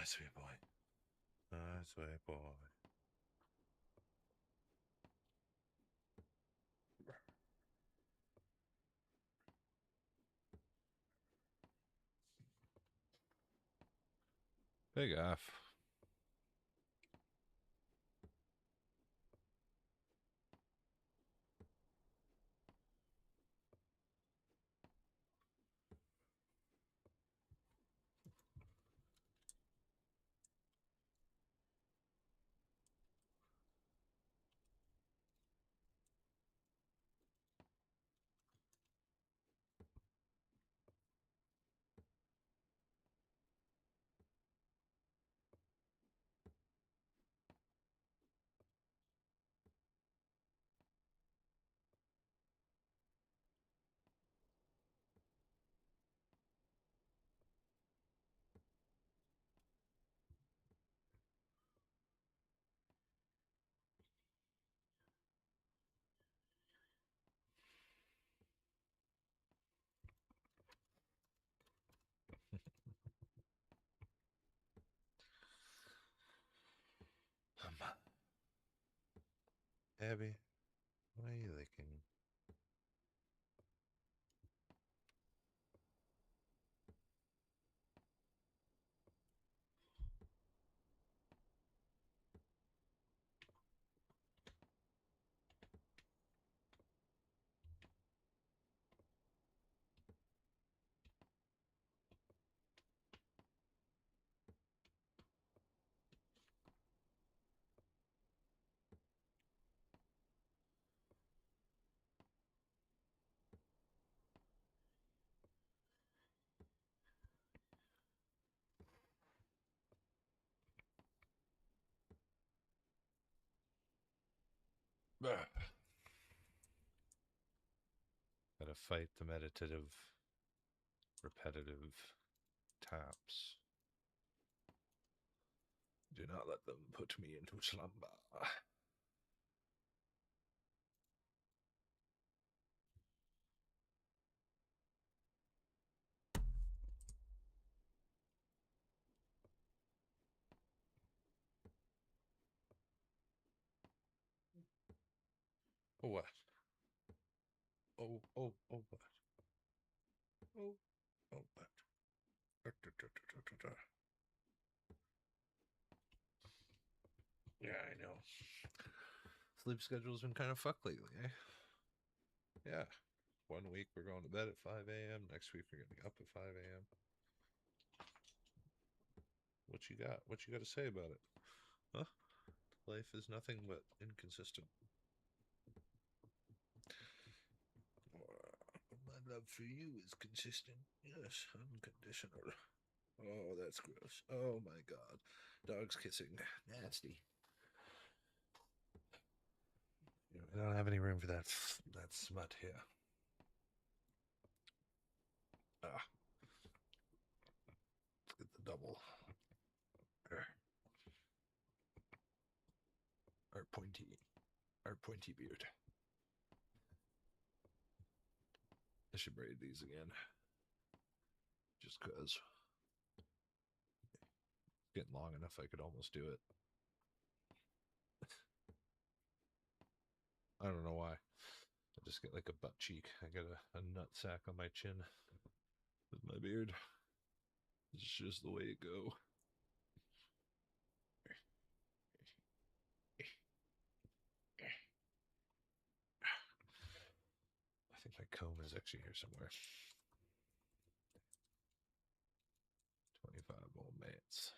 My sweet boy. My sweet boy. Big F. Abby, why are you licking? Gotta fight the meditative, repetitive taps. Do not let them put me into slumber. Oh, what? Oh, what? Oh, what? Yeah, I know. Sleep schedule's been kind of fucked lately, eh? Yeah. 1 week we're going to bed at 5 a.m. Next week we're getting up at 5 a.m. What you got? What you got to say about it? Huh? Life is nothing but inconsistent. My love for you is consistent. Yes, unconditional. Oh, that's gross. Oh my god. Dogs kissing. Nasty. I don't have any room for that smut here. Ah. Let's get the double. Our pointy beard. I should braid these again. Just cause. Getting long enough I could almost do it. I don't know why. I just get like a butt cheek. I got a nut sack on my chin with my beard. It's just the way it go. I think my comb is actually here somewhere. 25 old mats.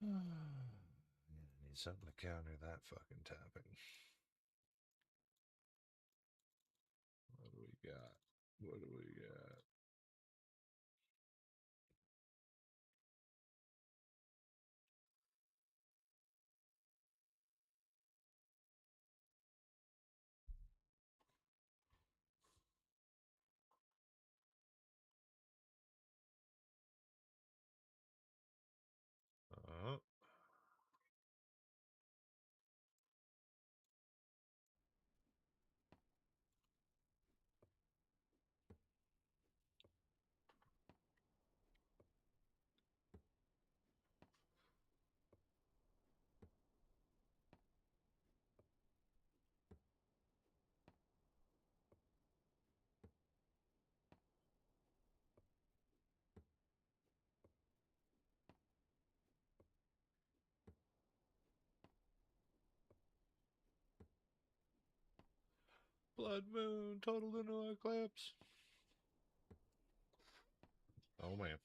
Need something to counter that fucking tapping. What do we got? What do we got? Oh. Blood moon, total lunar eclipse. Oh man.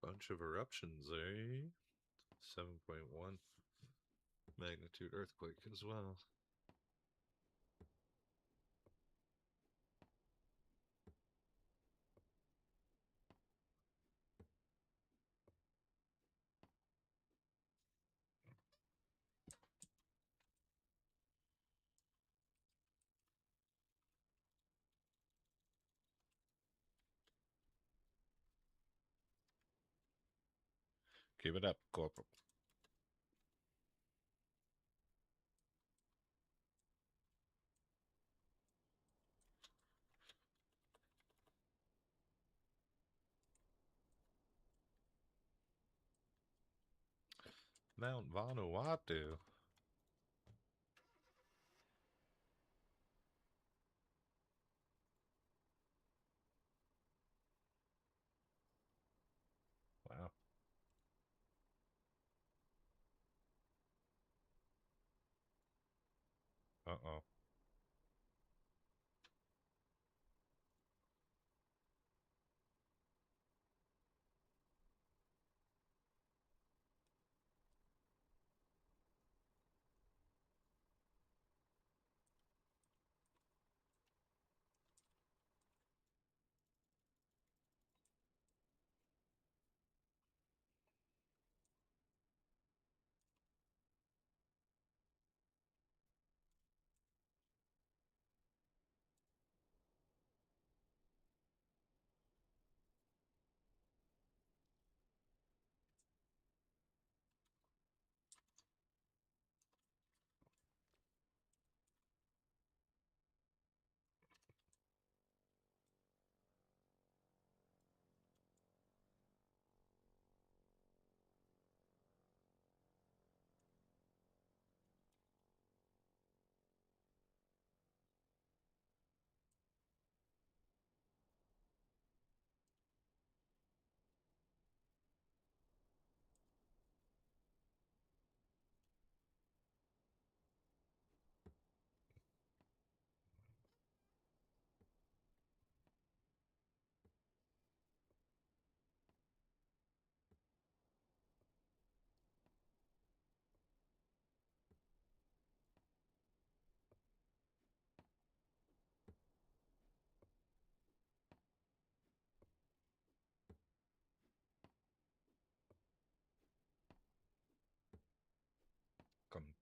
Bunch of eruptions, eh? 7.1 magnitude earthquake as well. Keep it up, Corporal. Mount Vanuatu. Wow. Uh-oh.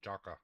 Chaka.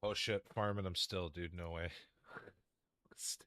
Oh shit, farming them still, dude. No way. Stupid.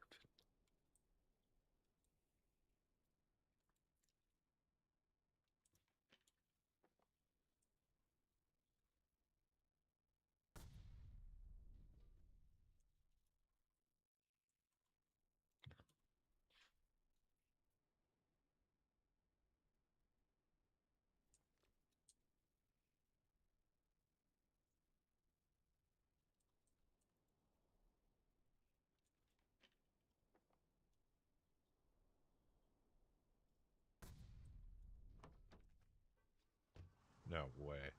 No way.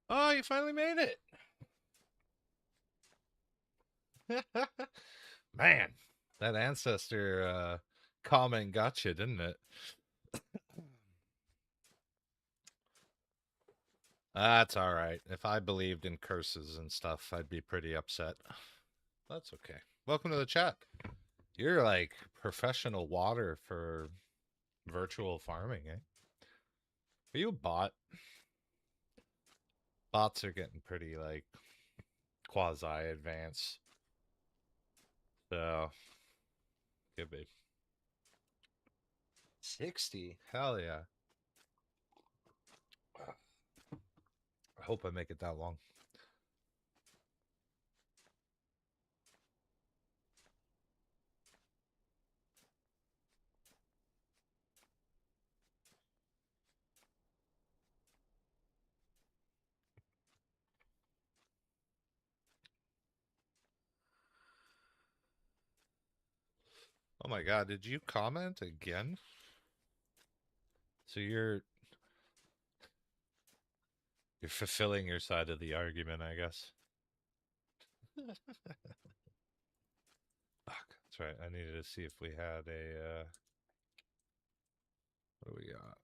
Oh, you finally made it. Man, that ancestor comment got you, didn't it? That's all right. If I believed in curses and stuff, I'd be pretty upset. That's okay. Welcome to the chat. You're like professional water for virtual farming, eh? Are you a bot? Bots are getting pretty like quasi advanced. So, could be. 60? Hell yeah. I hope I make it that long. Oh my god, did you comment again? So you're fulfilling your side of the argument, I guess. Fuck, that's right. I needed to see if we had a what do we got?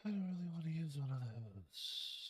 I don't really want to use one of those.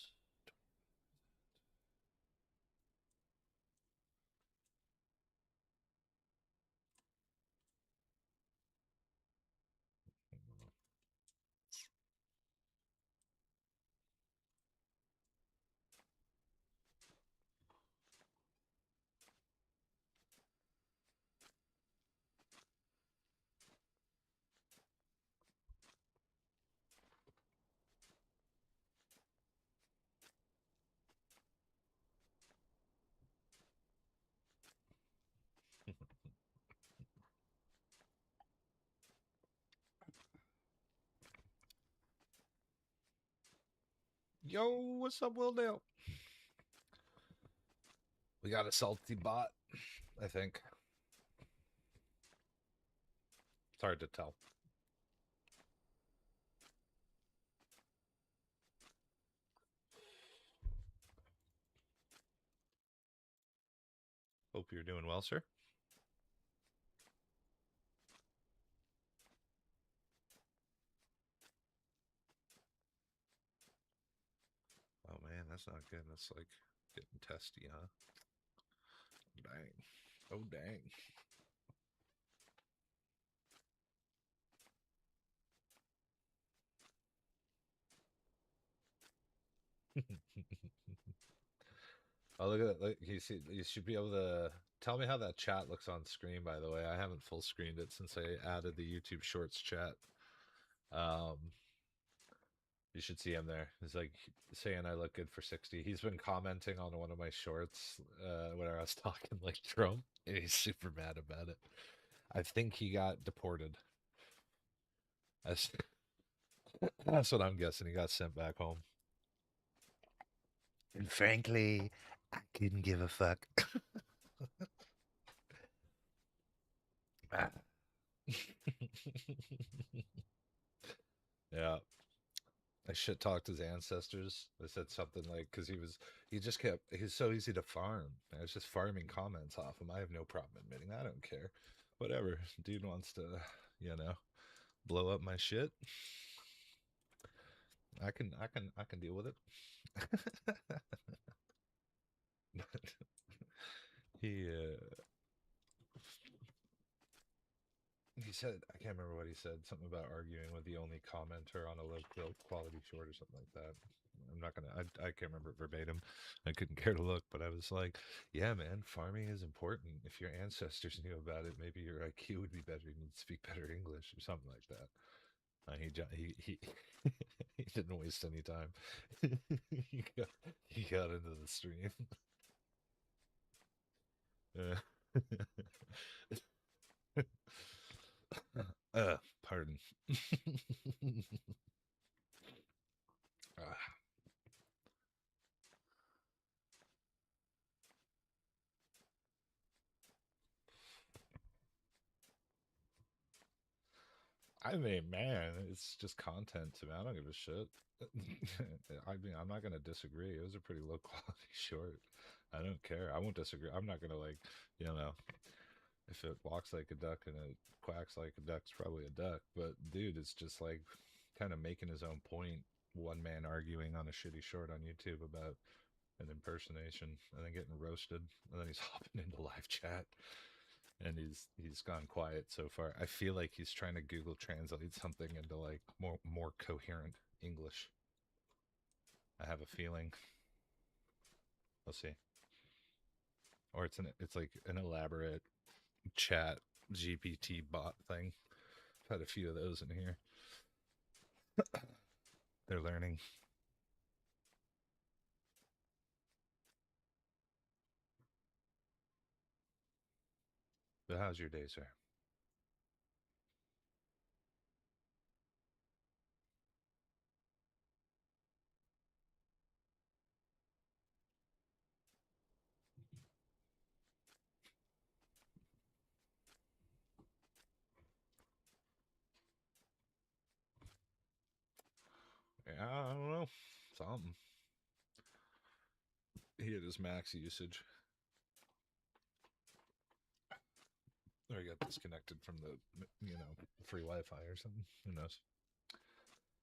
Yo, what's up, Will Dale? We got a salty bot, I think. It's hard to tell. Hope you're doing well, sir. Oh man, that's not good. That's like getting testy, huh? Dang. Oh dang. Oh, look at that. Look, you see, you should be able to tell me how that chat looks on screen, by the way. I haven't full screened it since I added the YouTube Shorts chat. Um, you should see him there. He's like saying I look good for 60. He's been commenting on one of my shorts where I was talking like Trump, and he's super mad about it. I think he got deported. That's, that's what I'm guessing. He got sent back home. And frankly, I couldn't give a fuck. Ah. Yeah. I shit talked his ancestors. I said something like, because he's so easy to farm. I was just farming comments off him. I have no problem admitting I don't care. Whatever. Dude wants to, you know, blow up my shit. I can deal with it. But he said, I can't remember what he said, something about arguing with the only commenter on a low quality short or something like that. I'm not gonna, I can't remember it verbatim. I couldn't care to look, but I was like, yeah, man, farming is important. If your ancestors knew about it, maybe your IQ would be better and you'd speak better English or something like that. He he didn't waste any time. He got into the stream. Pardon. I mean, man, it's just content to me. I don't give a shit. I mean, I'm not gonna disagree. It was a pretty low quality short. I don't care. I won't disagree. I'm not gonna like, you know, if it walks like a duck and it quacks like a duck, it's probably a duck. But dude, it's just like kind of making his own point. One man arguing on a shitty short on YouTube about an impersonation, and then getting roasted, and then he's hopping into live chat, and he's gone quiet so far. I feel like he's trying to Google translate something into like more coherent English. I have a feeling. We'll see. Or it's like an elaborate chat GPT bot thing. I've had a few of those in here. They're learning. But how's your day, sir? Yeah, I don't know. Something. He had his max usage. Or he got disconnected from the, free Wi-Fi or something. Who knows?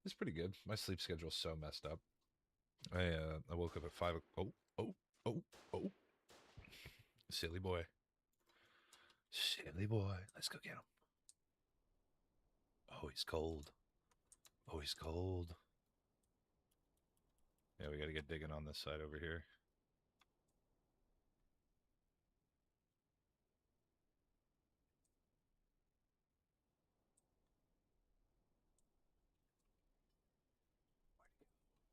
It's pretty good. My sleep schedule's so messed up. I woke up at 5 o'clock. Oh. Silly boy. Silly boy. Let's go get him. Oh, he's cold. Oh, he's cold. Yeah, we gotta get digging on this side over here.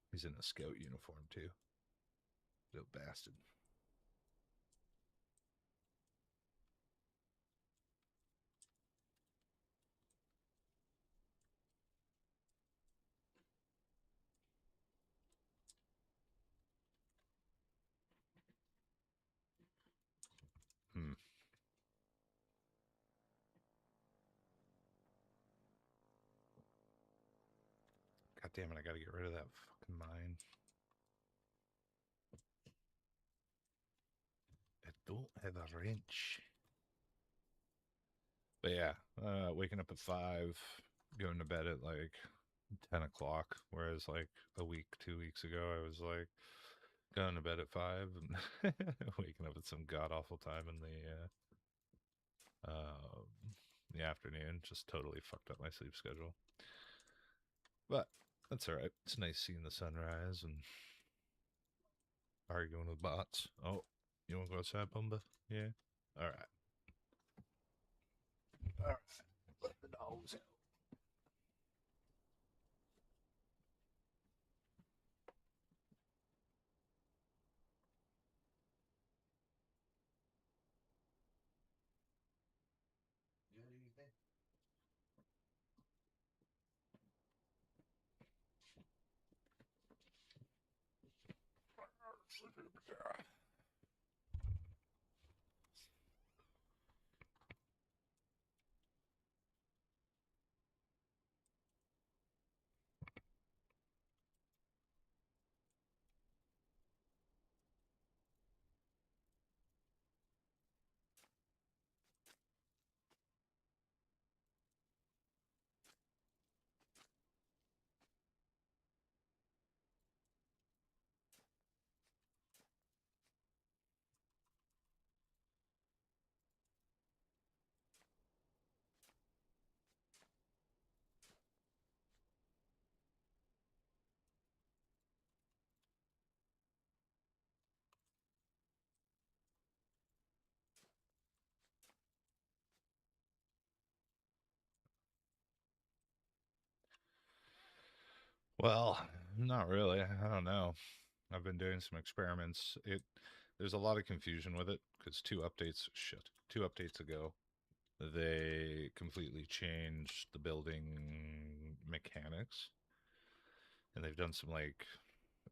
He's in a scout uniform, too. Little bastard. God damn it, I gotta get rid of that fucking mine. I don't have a wrench. But yeah, waking up at 5, going to bed at like 10 o'clock. Whereas like a week, 2 weeks ago, I was like going to bed at 5 and waking up at some god awful time in the afternoon. Just totally fucked up my sleep schedule. But that's all right. It's nice seeing the sunrise and arguing with bots. Oh, you want to go outside, Bumba? Yeah. All right. All right. Let the dogs out. Well, not really. I don't know. I've been doing some experiments. There's a lot of confusion with it because 2 updates ago, they completely changed the building mechanics, and they've done some like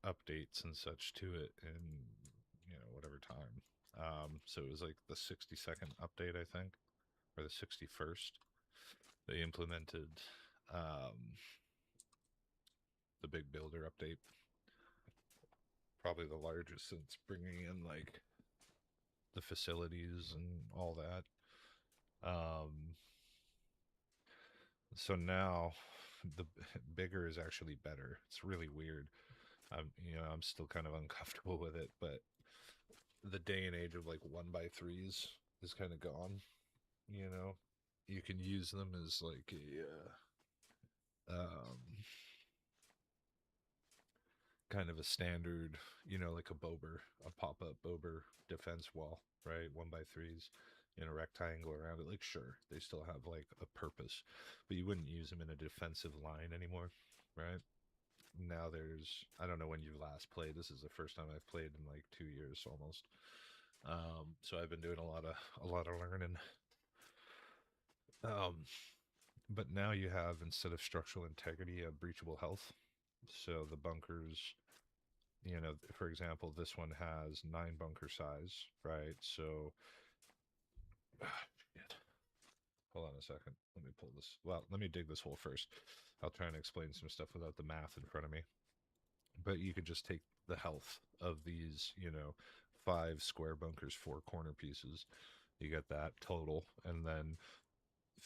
updates and such to it in whatever time. So it was like the 62nd update, I think, or the 61st. They implemented Um, the big builder update, probably the largest since bringing in like the facilities and all that. So now the bigger is actually better. It's really weird. I'm still kind of uncomfortable with it, but the day and age of like 1x3s is kind of gone. You know, you can use them as like kind of a standard, like a bober, a pop-up bober defense wall, right? 1x3s in a rectangle around it. Like, sure, they still have like a purpose, but you wouldn't use them in a defensive line anymore, right? Now I don't know when you last played. This is the first time I've played in like 2 years almost. So I've been doing a lot of learning. Um, but now you have, instead of structural integrity, a breachable health. So the bunkers, for example, this one has 9 bunker size, right? So, shit. Hold on a second. Let me pull this. Well, let me dig this hole first. I'll try and explain some stuff without the math in front of me. But you could just take the health of these, 5 square bunkers, 4 corner pieces. You get that total, and then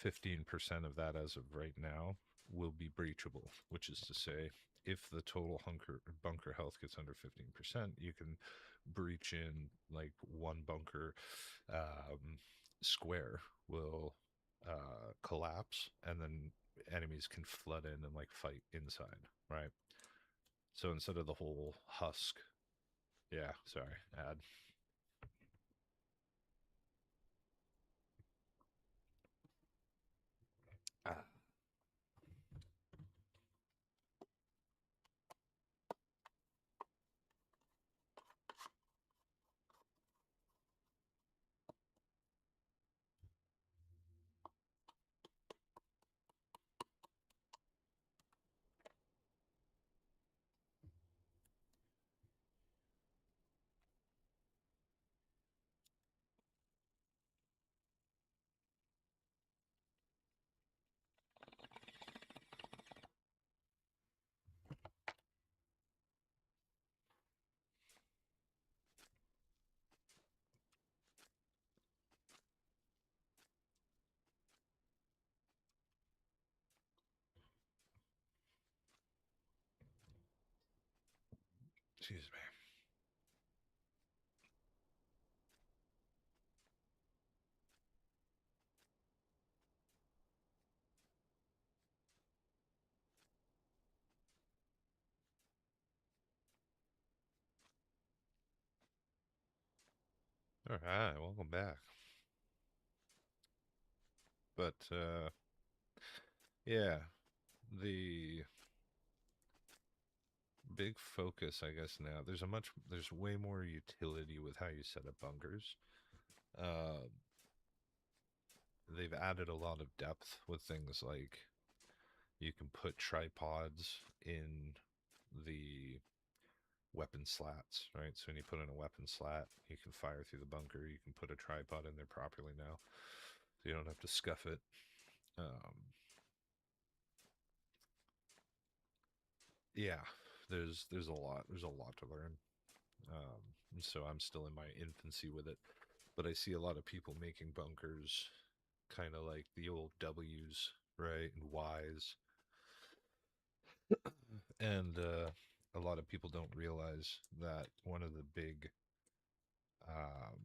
15% of that as of right now will be breachable, which is to say, if the total bunker health gets under 15%, you can breach in like one bunker square will collapse, and then enemies can flood in and like fight inside, right? So instead of the whole husk, yeah, sorry, add. Ah. Excuse me. All right, welcome back. But yeah, the big focus, I guess, now there's way more utility with how you set up bunkers. Uh, they've added a lot of depth with things like you can put tripods in the weapon slats, right? So when you put in a weapon slat, you can fire through the bunker. You can put a tripod in there properly now, so you don't have to scuff it. Yeah, there's a lot to learn. So I'm still in my infancy with it, but I see a lot of people making bunkers kind of like the old W's, right, and Y's, and a lot of people don't realize that one of the big um,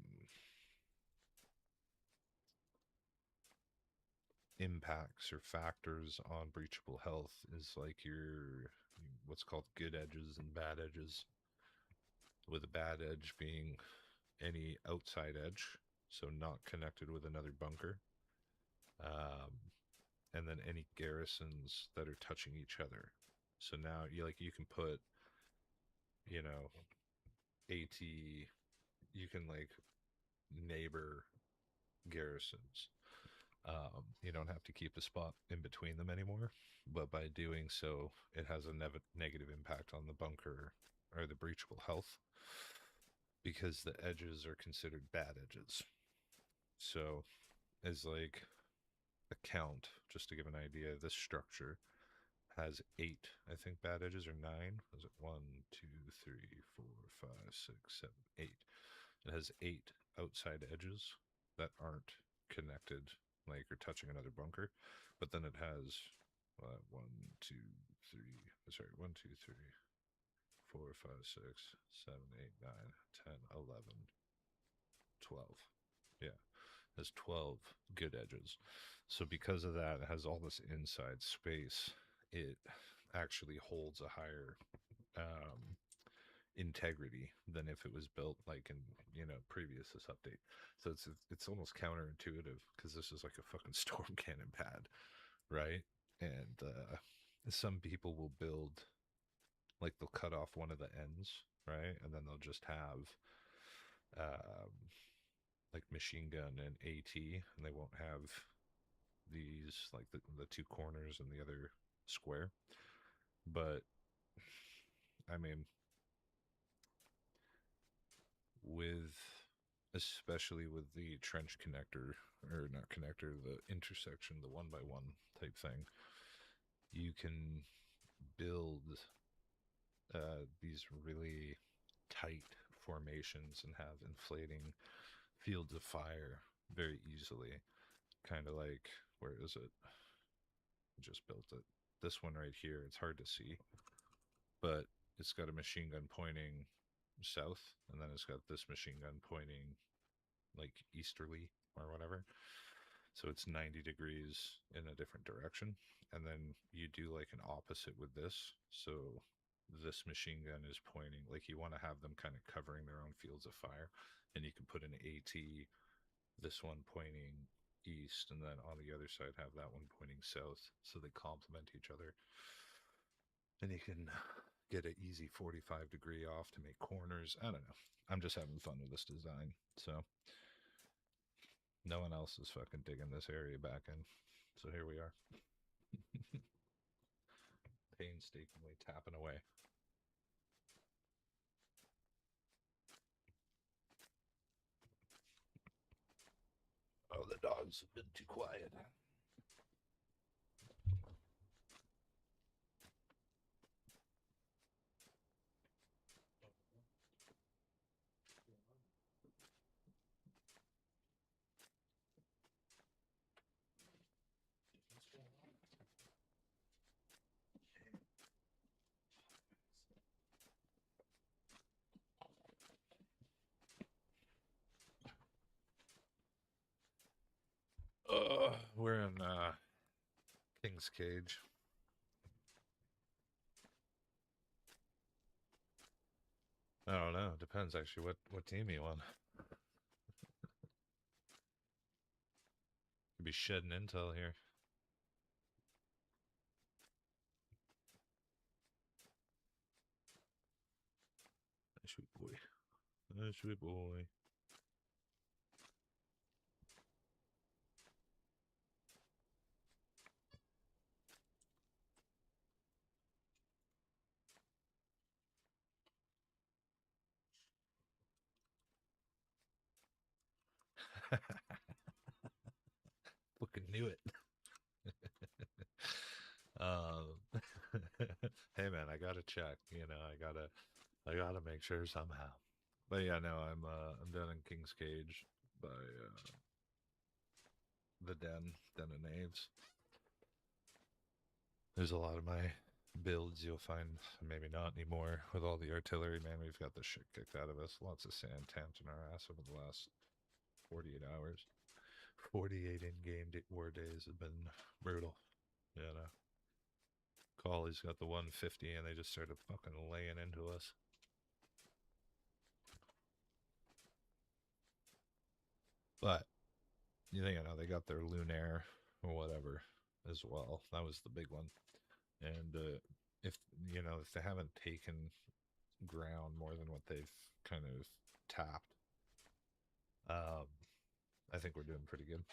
impacts or factors on breachable health is like your what's called good edges and bad edges, with a bad edge being any outside edge, so not connected with another bunker, um, and then any garrisons that are touching each other. So now you can put, you know, AT, you can like neighbor garrisons. You don't have to keep a spot in between them anymore, but by doing so, it has a negative impact on the bunker or the breachable health, because the edges are considered bad edges. So, as like a count just to give an idea. This structure has 8, I think, bad edges, or 9. Was it 1, 2, 3, 4, 5, 6, 7, 8? It has 8 outside edges that aren't connected, like or touching another bunker. But then it has 1, 2, 3. Sorry, 1, 2, 3, 4, 5, 6, 7, 8, 9, 10, 11, 12. Yeah, it has 12 good edges. So because of that, it has all this inside space. It actually holds a higher integrity than if it was built like in previous this update. So it's almost counterintuitive because this is like a fucking storm cannon pad, right? And some people will build like they'll cut off one of the ends, right, and then they'll just have um, like machine gun and AT, and they won't have these like the two corners and the other square. But I mean, with especially with the trench connector, or not connector, the intersection, the 1x1 type thing, you can build these really tight formations and have inflating fields of fire very easily. Kind of like, where is it? I just built it. This one right here, it's hard to see, but it's got a machine gun pointing south, and then it's got this machine gun pointing like easterly or whatever. So it's 90 degrees in a different direction. And then you do like an opposite with this. So this machine gun is pointing, like you want to have them kind of covering their own fields of fire. And you can put an AT, this one pointing east, and then on the other side have that one pointing south. So they complement each other. And you can get an easy 45-degree off to make corners. I don't know. I'm just having fun with this design. So no one else is fucking digging this area back in. So here we are. Painstakingly tapping away. Oh, the dogs have been too quiet. We're in King's Cage. I don't know. Depends actually what team you want. Could be shedding intel here. Sweet boy. Sweet boy. Fucking knew it. Hey man, I gotta check. I gotta make sure somehow. But yeah, no, I'm down in King's Cage by the Den of Knaves. There's a lot of my builds you'll find, maybe not anymore, with all the artillery. Man, we've got the shit kicked out of us. Lots of sand tamped in our ass over the last 48 hours. 48 in-game war days have been brutal. Colley's got the 150 and they just started fucking laying into us. But they got their lunaire or whatever as well. That was the big one. And if they haven't taken ground more than what they've kind of tapped, I think we're doing pretty good.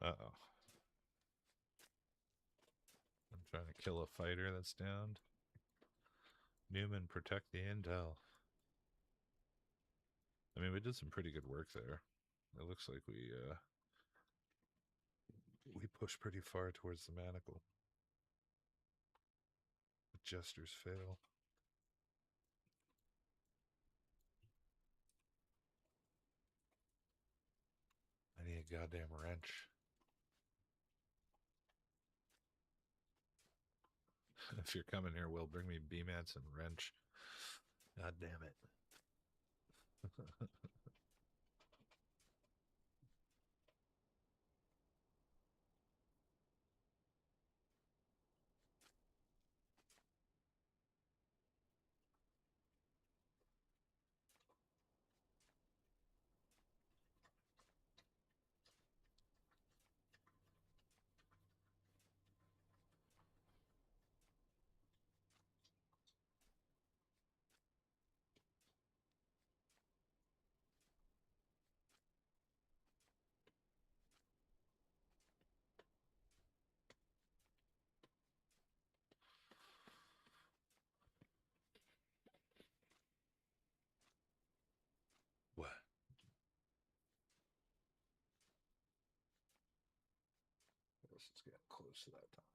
Uh-oh. I'm Trying to kill a fighter that's downed. Newman, protect the intel. I mean, we did some pretty good work there. It looks like we pushed pretty far towards the manacle. The jesters fail. I need a goddamn wrench. If you're coming here, Will, bring me B-mats and wrench. God damn it. What? I guess it's getting close to that time.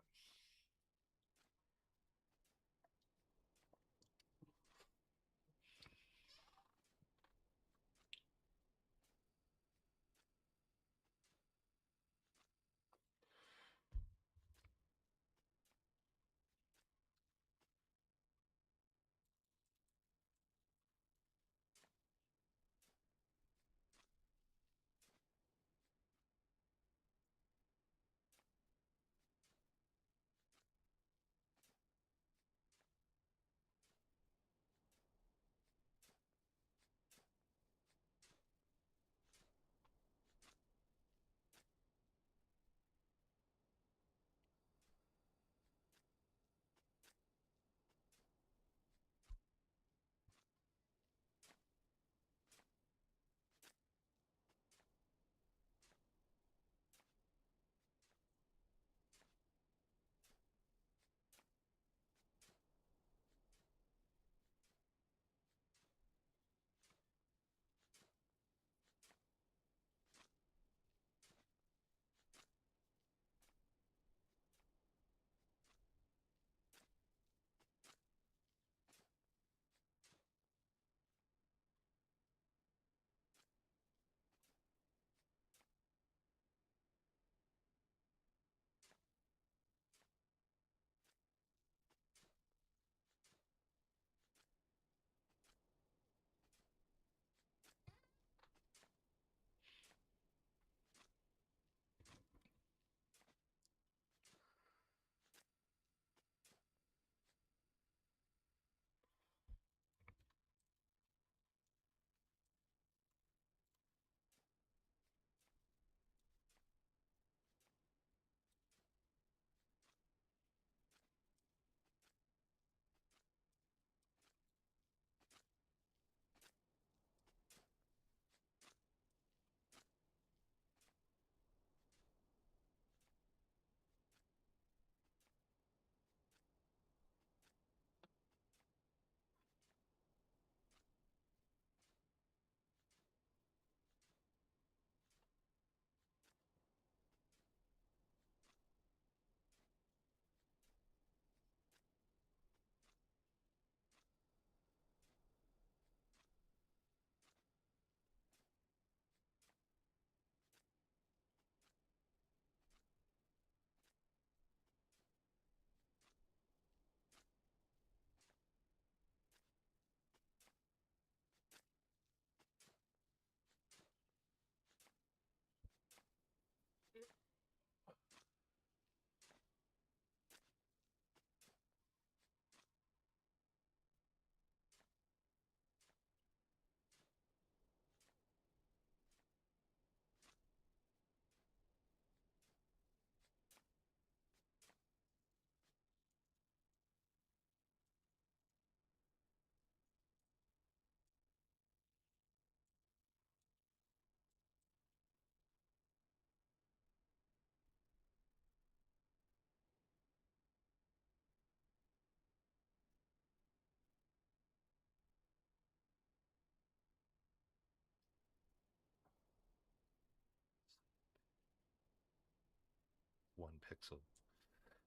pixel.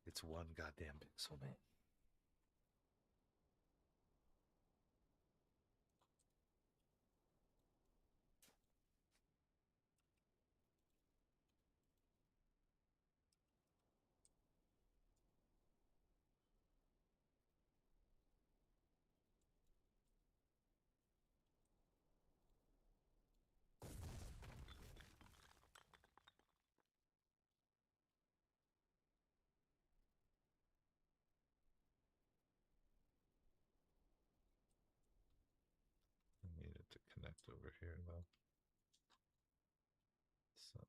It's one goddamn pixel, man. I need it to connect over here though. So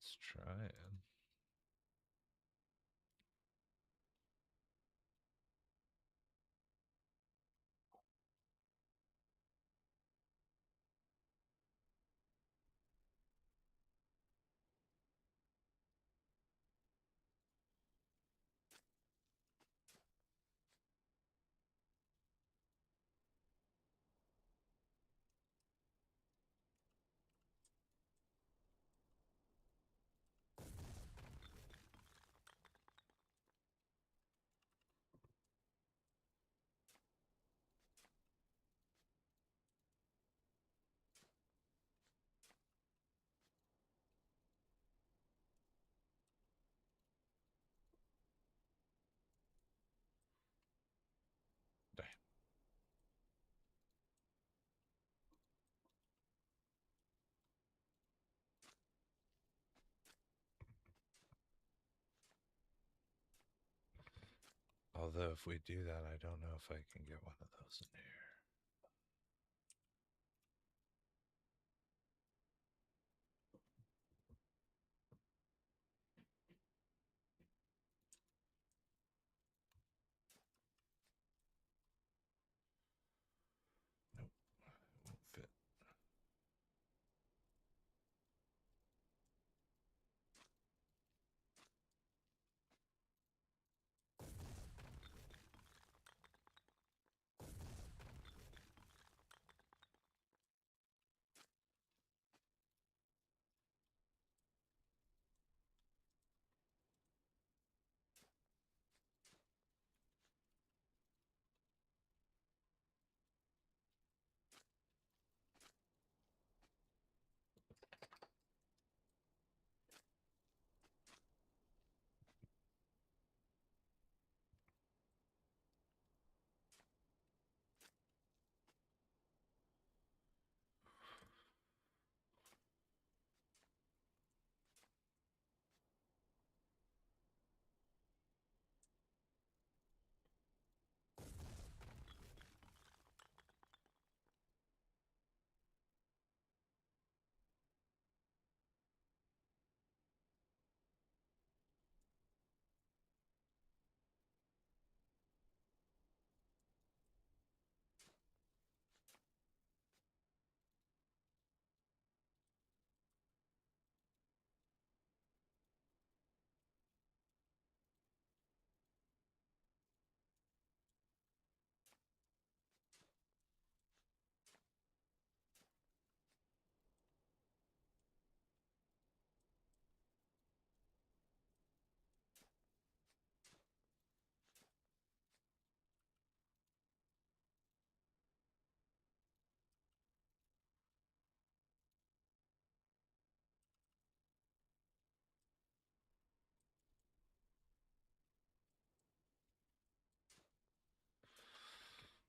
let's try it. Damn. Although if we do that, I don't know if I can get one of those in here. Nope, it won't fit.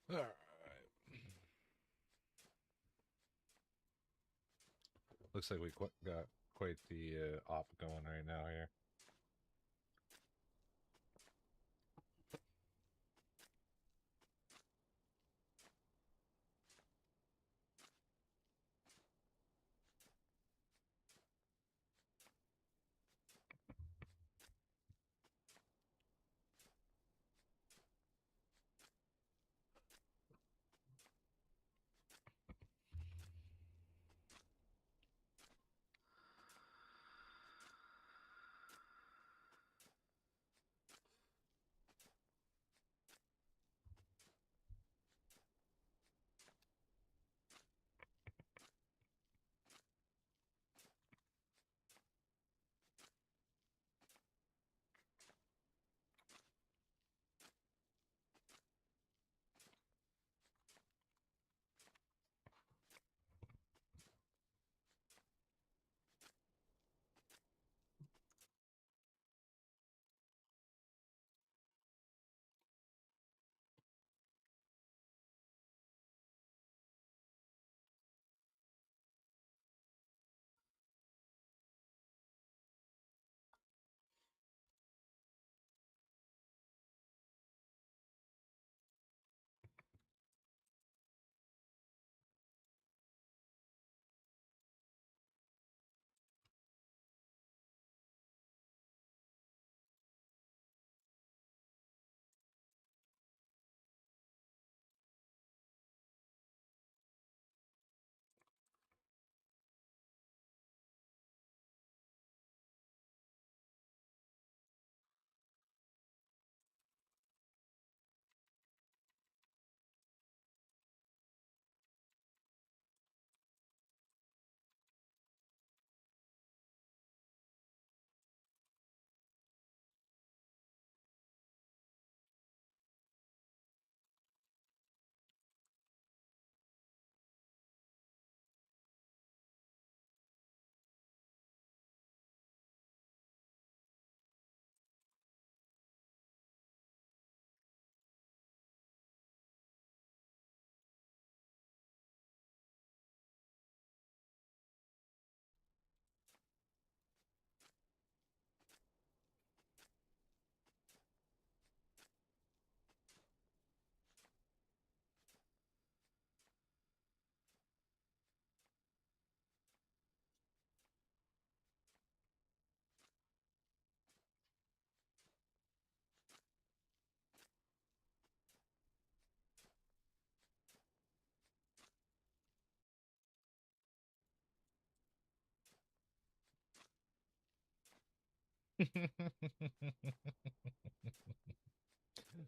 All right. Looks like we got quite the op going right now here.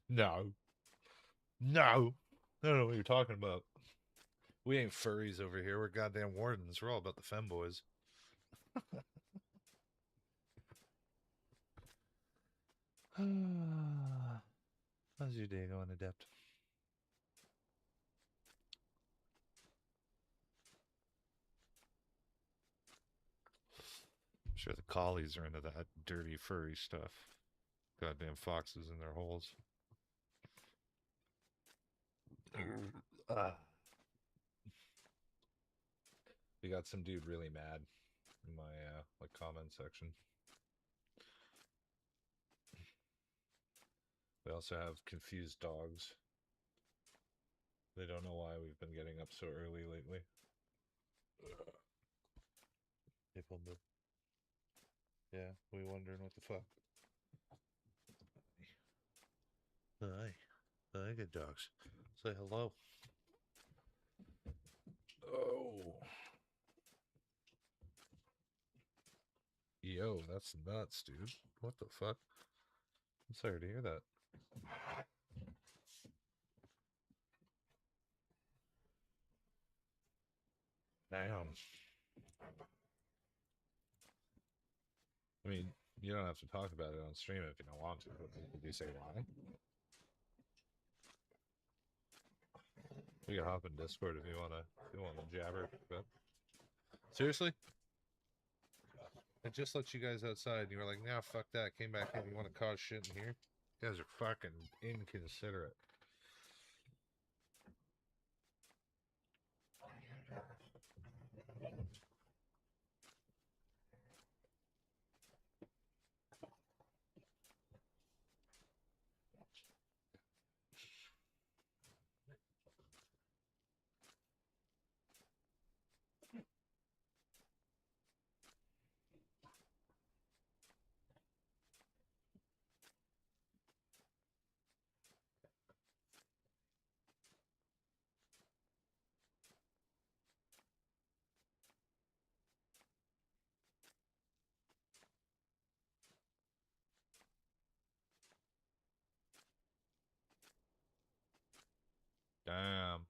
No. No. I don't know what you're talking about. We ain't furries over here. We're goddamn wardens. We're all about the femboys. How's your day going, Adept? I'm sure the collies are into that dirty furry stuff. Goddamn foxes in their holes. We got some dude really mad in my like comment section. We also have confused dogs. They don't know why we've been getting up so early lately. Hey, Pumbo. Yeah, we wondering what the fuck. Hi. Hi, good dogs. Say hello. Oh. Yo, that's nuts, dude. What the fuck? I'm sorry to hear that. Damn. I mean, you don't have to talk about it on stream if you don't want to. Did you say why? We can hop in Discord if you wanna jabber. But seriously? I just let you guys outside and you were like, nah, fuck that. Came back in, you wanna cause shit in here? You guys are fucking inconsiderate. Damn.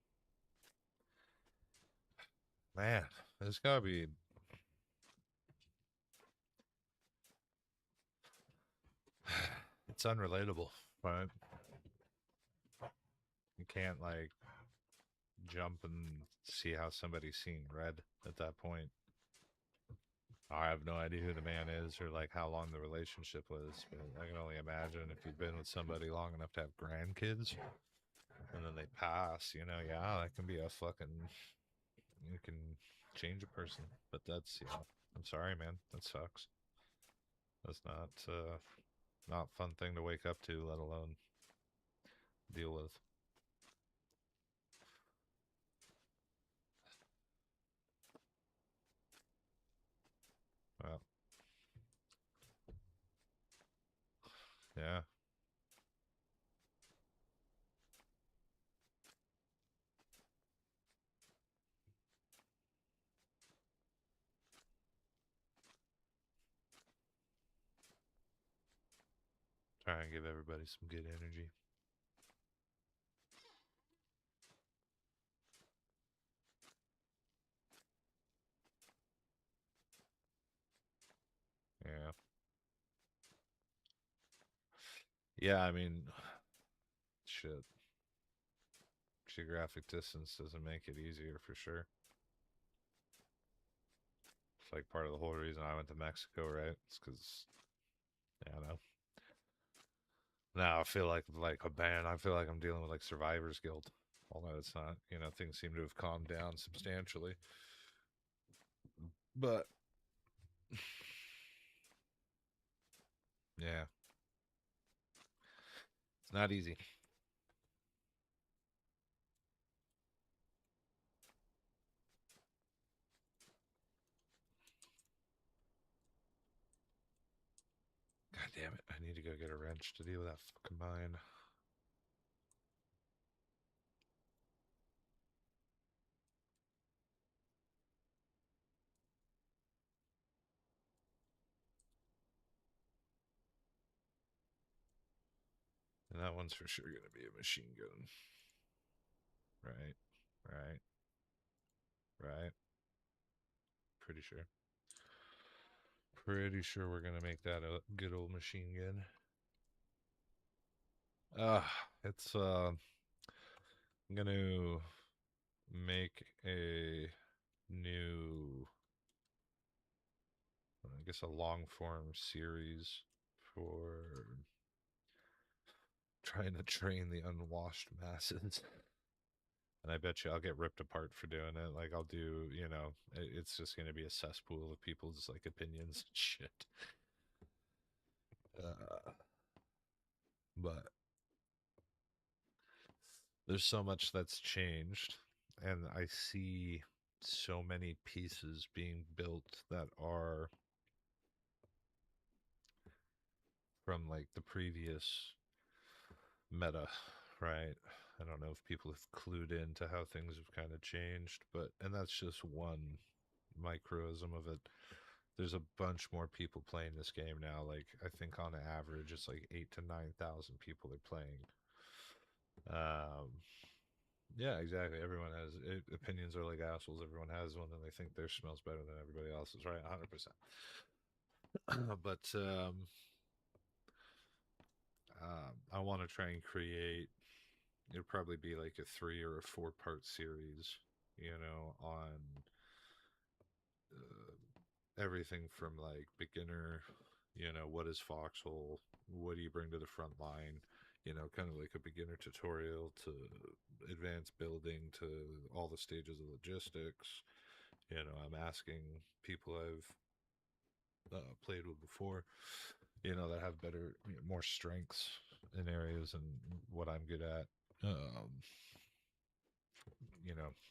Man, there's gotta be it's unrelatable, right? You can't like jump and see how somebody's seeing red at that point. I have no idea who the man is or like how long the relationship was, but I can only imagine if you've been with somebody long enough to have grandkids and then they pass, yeah, that can be a fucking, you can change a person. But that's, I'm sorry, man, that sucks. That's not fun thing to wake up to, let alone deal with. Well, yeah. Try and give everybody some good energy. Yeah. Yeah, I mean, shit. Geographic distance doesn't make it easier for sure. It's like part of the whole reason I went to Mexico, right? It's because, yeah, I know. Now I feel like a band. I feel like I'm dealing with like survivor's guilt. Although it's not, things seem to have calmed down substantially. But yeah, it's not easy. God damn it! I need to go get a wrench to deal with that fucking mine. And that one's for sure going to be a machine gun. Right. Pretty sure. Pretty sure we're going to make that a good old machine gun. It's I'm going to make a new, I guess, a long form series for trying to train the unwashed masses. And I bet you I'll get ripped apart for doing it. Like, I'll do, it's just going to be a cesspool of people's, like, opinions and shit. But there's so much that's changed, and I see so many pieces being built that are from, like, the previous meta, right? I don't know if people have clued into how things have kind of changed, and that's just one microism of it. There's a bunch more people playing this game now. Like, I think on average, it's like 8,000 to 9,000 people are playing. Yeah, exactly. Everyone has opinions are like assholes. Everyone has one, and they think theirs smells better than everybody else's. Right, 100%. But I want to try and create. It'll probably be like a 3 or a 4-part series, on everything from like beginner, what is Foxhole, what do you bring to the front line, kind of like a beginner tutorial to advanced building to all the stages of logistics. I'm asking people I've played with before, that have better, more strengths in areas and what I'm good at.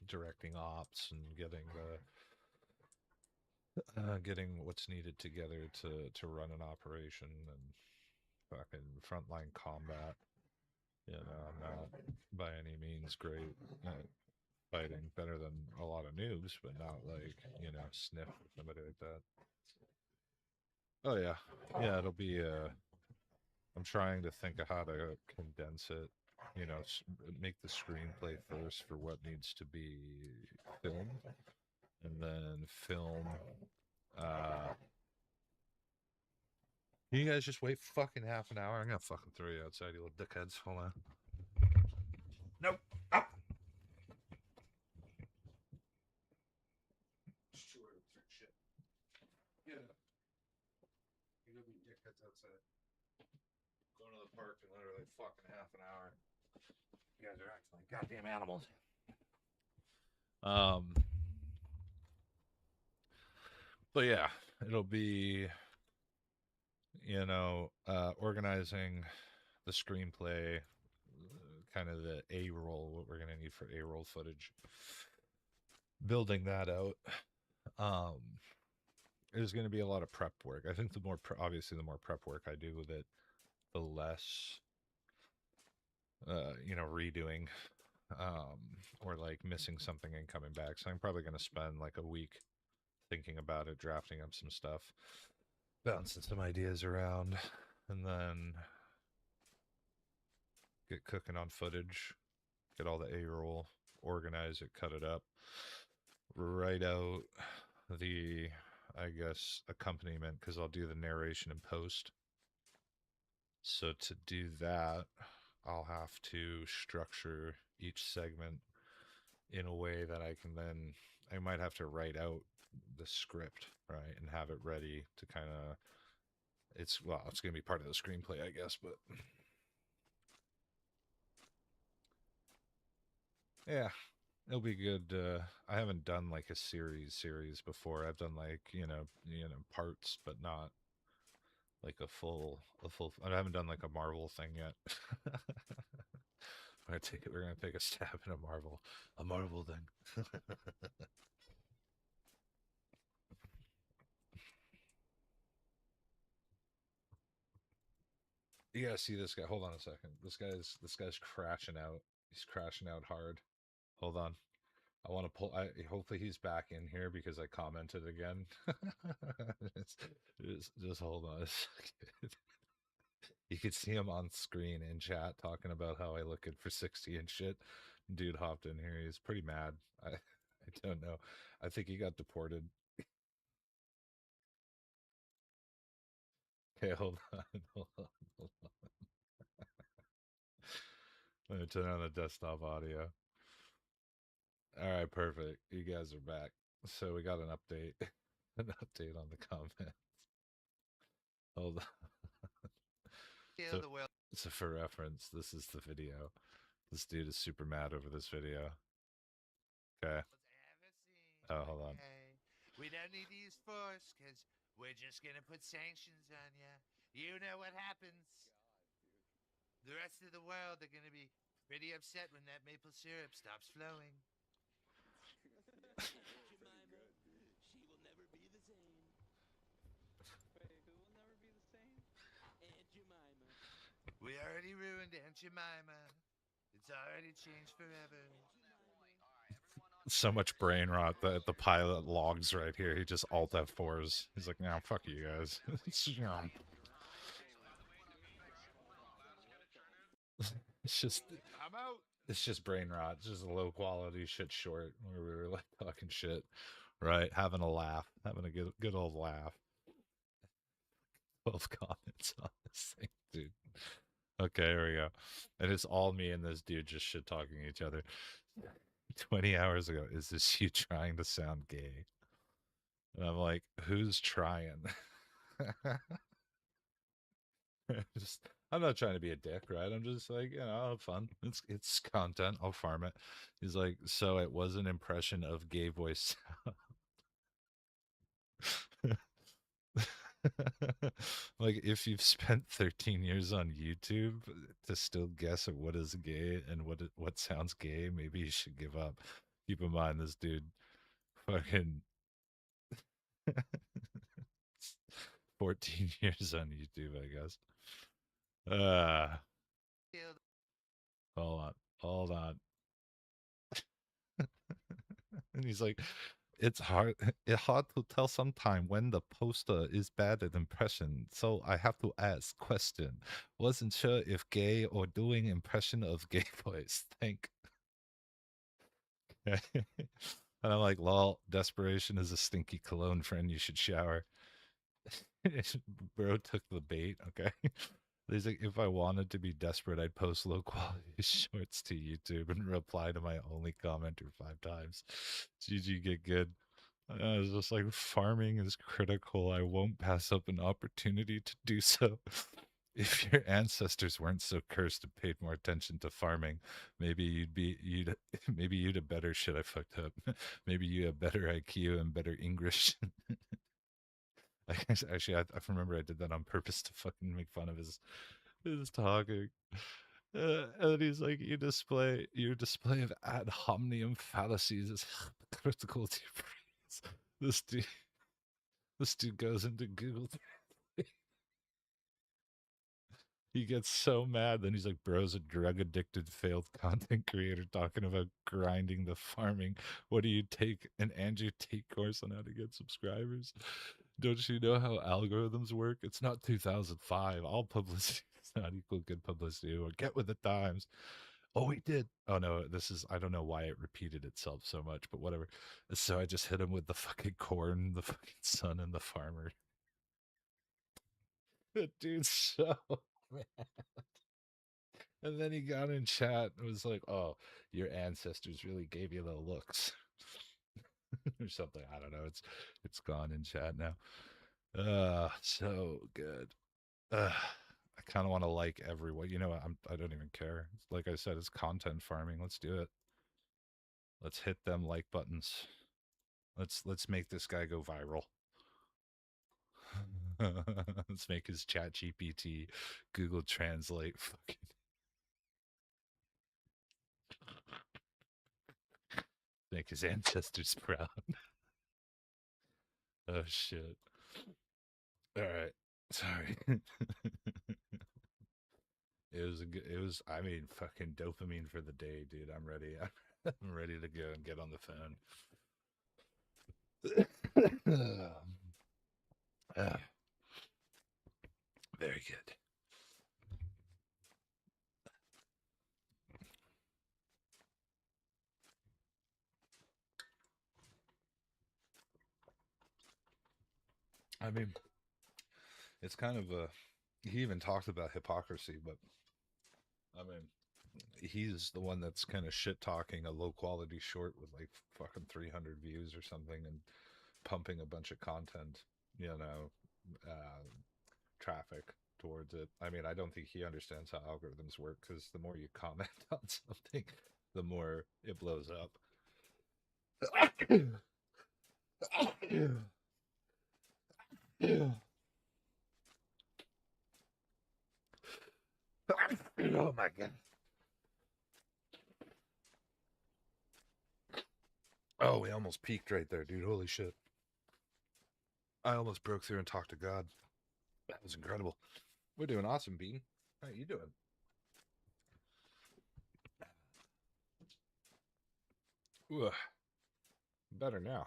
Directing ops and getting what's needed together to run an operation and fucking frontline combat. I'm not by any means great at fighting, better than a lot of noobs, but not like, sniff or somebody like that. Oh yeah, it'll be I'm trying to think of how to condense it, make the screenplay first for what needs to be filmed, and then film. Can you guys just wait fucking half an hour? I'm gonna fucking throw you outside, you little dickheads. Hold on. Nope. Up. Shit. Get up. You gonna be dickheads outside. Going to the park in literally fucking half an hour. You guys are acting like goddamn animals. But yeah, it'll be, organizing the screenplay, kind of the A-roll, what we're gonna need for A-roll footage, building that out. There's going to be a lot of prep work. I think obviously the more prep work I do with it, the less, redoing, or like missing something and coming back. So I'm probably going to spend like a week thinking about it, drafting up some stuff, bouncing some ideas around, and then get cooking on footage, get all the A-roll, organize it, cut it up, write out the, I guess, accompaniment, because I'll do the narration in post. So to do that, I'll have to structure each segment in a way that I might have to write out the script, right, and have it ready to kind of, it's going to be part of the screenplay, I guess, but yeah, it'll be good. I haven't done like a series before. I've done like, parts, but not like a full, I haven't done like a Marvel thing yet. We're gonna take a stab at a Marvel thing. You gotta see this guy. Hold on a second. This guy's crashing out. He's crashing out hard. Hold on. I want to pull. Hopefully he's back in here because I commented again. just hold on a second. You could see him on screen in chat talking about how I look good for 60 and shit. Dude hopped in here. He's pretty mad. I don't know. I think he got deported. Okay, hold on. Hold on. Hold on. Let me turn on the desktop audio. All right, perfect. You guys are back. So we got an update. An update on the comments. Hold on. Kill the world. So for reference, this is the video. This dude is super mad over this video. Okay. Oh, hold on. We don't need to use force because we're just gonna put sanctions on you. You know what happens. The rest of the world are gonna be pretty upset when that maple syrup stops flowing. We already ruined Aunt Jemima. It's already changed forever. So much brain rot that the pilot logs right here. He just alt F4s. He's like, nah, fuck you guys. It's just I'm out. it's just brain rot. It's just low quality shit short where we were like talking shit. Right? Having a laugh. Having a good old laugh. 12 comments on this thing, dude. Okay, here we go. And it's all me and this dude just shit talking each other. 20 hours ago, is this you trying to sound gay? And I'm like, who's trying? just, I'm not trying to be a dick, right? I'm just like, I'll have fun. It's content. I'll farm it. He's like, so it was an impression of gay voice. Like, if you've spent 13 years on YouTube to still guess at what is gay and what sounds gay, maybe you should give up. Keep in mind, this dude fucking 14 years on YouTube, I guess. Hold on. And he's like, it's hard to tell sometime when the poster is bad at impression, so I have to ask question. Wasn't sure if gay or doing impression of gay voice. Thank. And I'm like, lol, desperation is a stinky cologne, friend. You should shower. Bro took the bait, okay? He's like, if I wanted to be desperate, I'd post low quality shorts to YouTube and reply to my only commenter 5 times. GG, get good. I was just like, farming is critical. I won't pass up an opportunity to do so. If your ancestors weren't so cursed and paid more attention to farming, maybe you'd have better shit. I fucked up. Maybe you have better IQ and better English. Actually, I remember I did that on purpose to fucking make fun of his talking. And he's like, your display of ad hominem fallacies is critical to your brains. This dude goes into Google. He gets so mad. Then he's like, bro's a drug addicted, failed content creator talking about grinding the farming. What do you take an Andrew Tate course on how to get subscribers? Don't you know how algorithms work? It's not 2005. All publicity is not equal good publicity. Or get with the times. Oh, he did. Oh no, I don't know why it repeated itself so much, but whatever. So I just hit him with the fucking corn, the fucking sun, and the farmer. The dude's so mad. And then he got in chat and was like, oh, your ancestors really gave you the looks. Or something. I don't know. It's gone in chat now. So good. I kind of want to like everyone. You know what? I don't even care. Like I said, it's content farming. Let's do it. Let's hit them like buttons. Let's make this guy go viral. Let's make his chat GPT Google Translate fucking make his ancestors proud. Oh shit. All right. Sorry. It was I mean fucking dopamine for the day, dude. I'm ready. I'm ready to go and get on the phone. Very good. I mean, it's kind of a. He even talked about hypocrisy, but I mean, he's the one that's kind of shit talking a low quality short with like fucking 300 views or something and pumping a bunch of content, you know, uh, traffic towards it. I mean, I don't think he understands how algorithms work because the more you comment on something, the more it blows up. Oh my god. Oh, we almost peaked right there, dude. Holy shit. I almost broke through and talked to God. That was incredible. We're doing awesome, Bean. How you doing? Ooh, better now.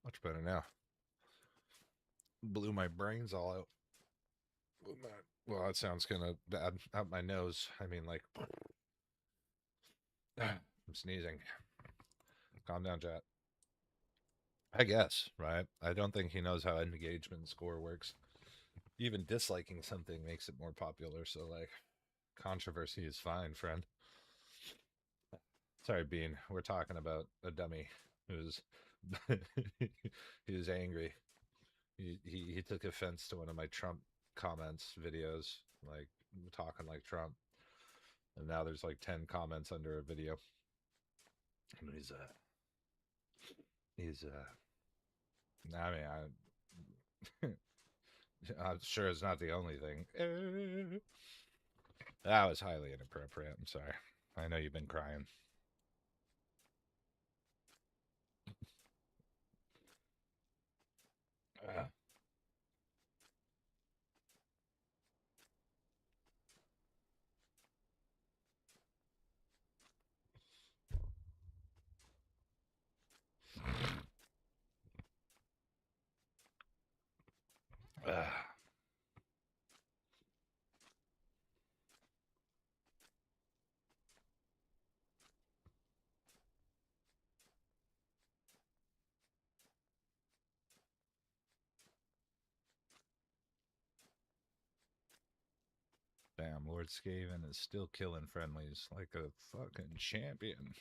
Much better now. Blew my brains all out. Well, that sounds kind of bad. Out my nose. I mean, like, I'm sneezing. Calm down, chat. I guess, right? I don't think he knows how engagement score works. Even disliking something makes it more popular. So, like, controversy is fine, friend. Sorry, Bean. We're talking about a dummy who's he was angry. He took offense to one of my Trump comments videos, like talking like Trump. And now there's like 10 comments under a video. And I mean, I'm sure it's not the only thing. That was highly inappropriate. I'm sorry. I know you've been crying. Damn, Lord Skaven is still killing friendlies like a fucking champion.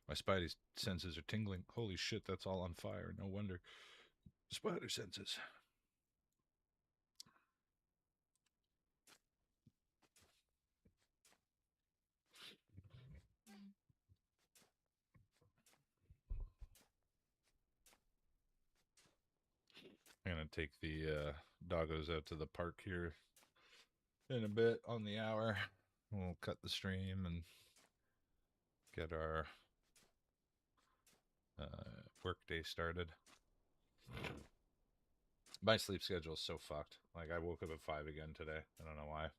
My spidey senses are tingling. Holy shit, that's all on fire. No wonder. Spider senses. I'm gonna take the doggos out to the park here in a bit on the hour. We'll cut the stream and get our work day started. My sleep schedule is so fucked. Like, I woke up at 5 again today. I don't know why.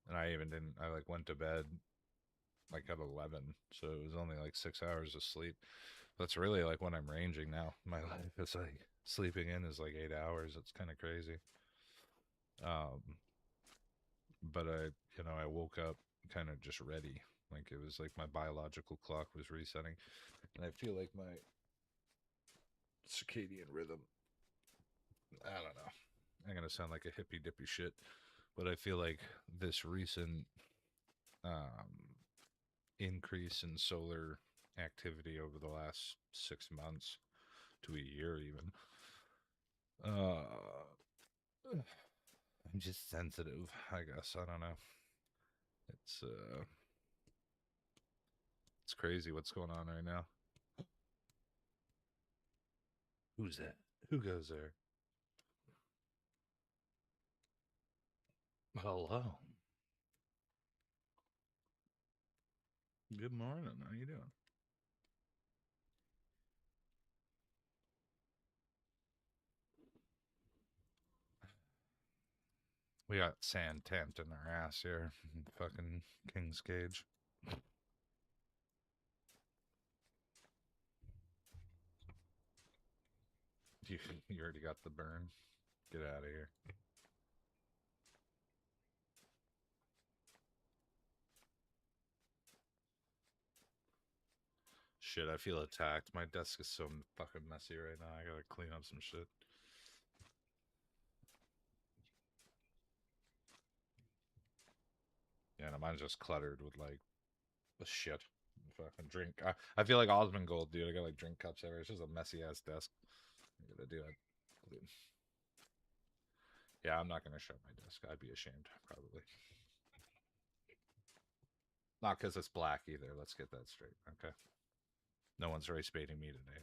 And I even didn't, I like went to bed like at 11. So it was only like 6 hours of sleep. That's really like when I'm ranging now. My life is like sleeping in is like 8 hours. It's kind of crazy. But I woke up kind of just ready. Like it was like my biological clock was resetting. And I feel like my circadian rhythm, I don't know. I'm going to sound like a hippy dippy shit, but I feel like this recent increase in solar activity over the last 6 months to a year even, I'm just sensitive, I guess. I don't know. It's it's crazy what's going on right now. Who's that? Who goes there? Hello. Good morning. How you doing? We got sand tamped in our ass here. Fucking King's Cage. You already got the burn. Get out of here. Shit, I feel attacked. My desk is so fucking messy right now. I gotta clean up some shit. Yeah, no, mine's just cluttered with like the shit. Fucking drink. I feel like Osmond Gold, dude. I got like drink cups everywhere. It's just a messy ass desk. I gotta do it. Yeah, I'm not gonna show my desk. I'd be ashamed, probably. Not because it's black either. Let's get that straight. Okay. No one's race baiting me today.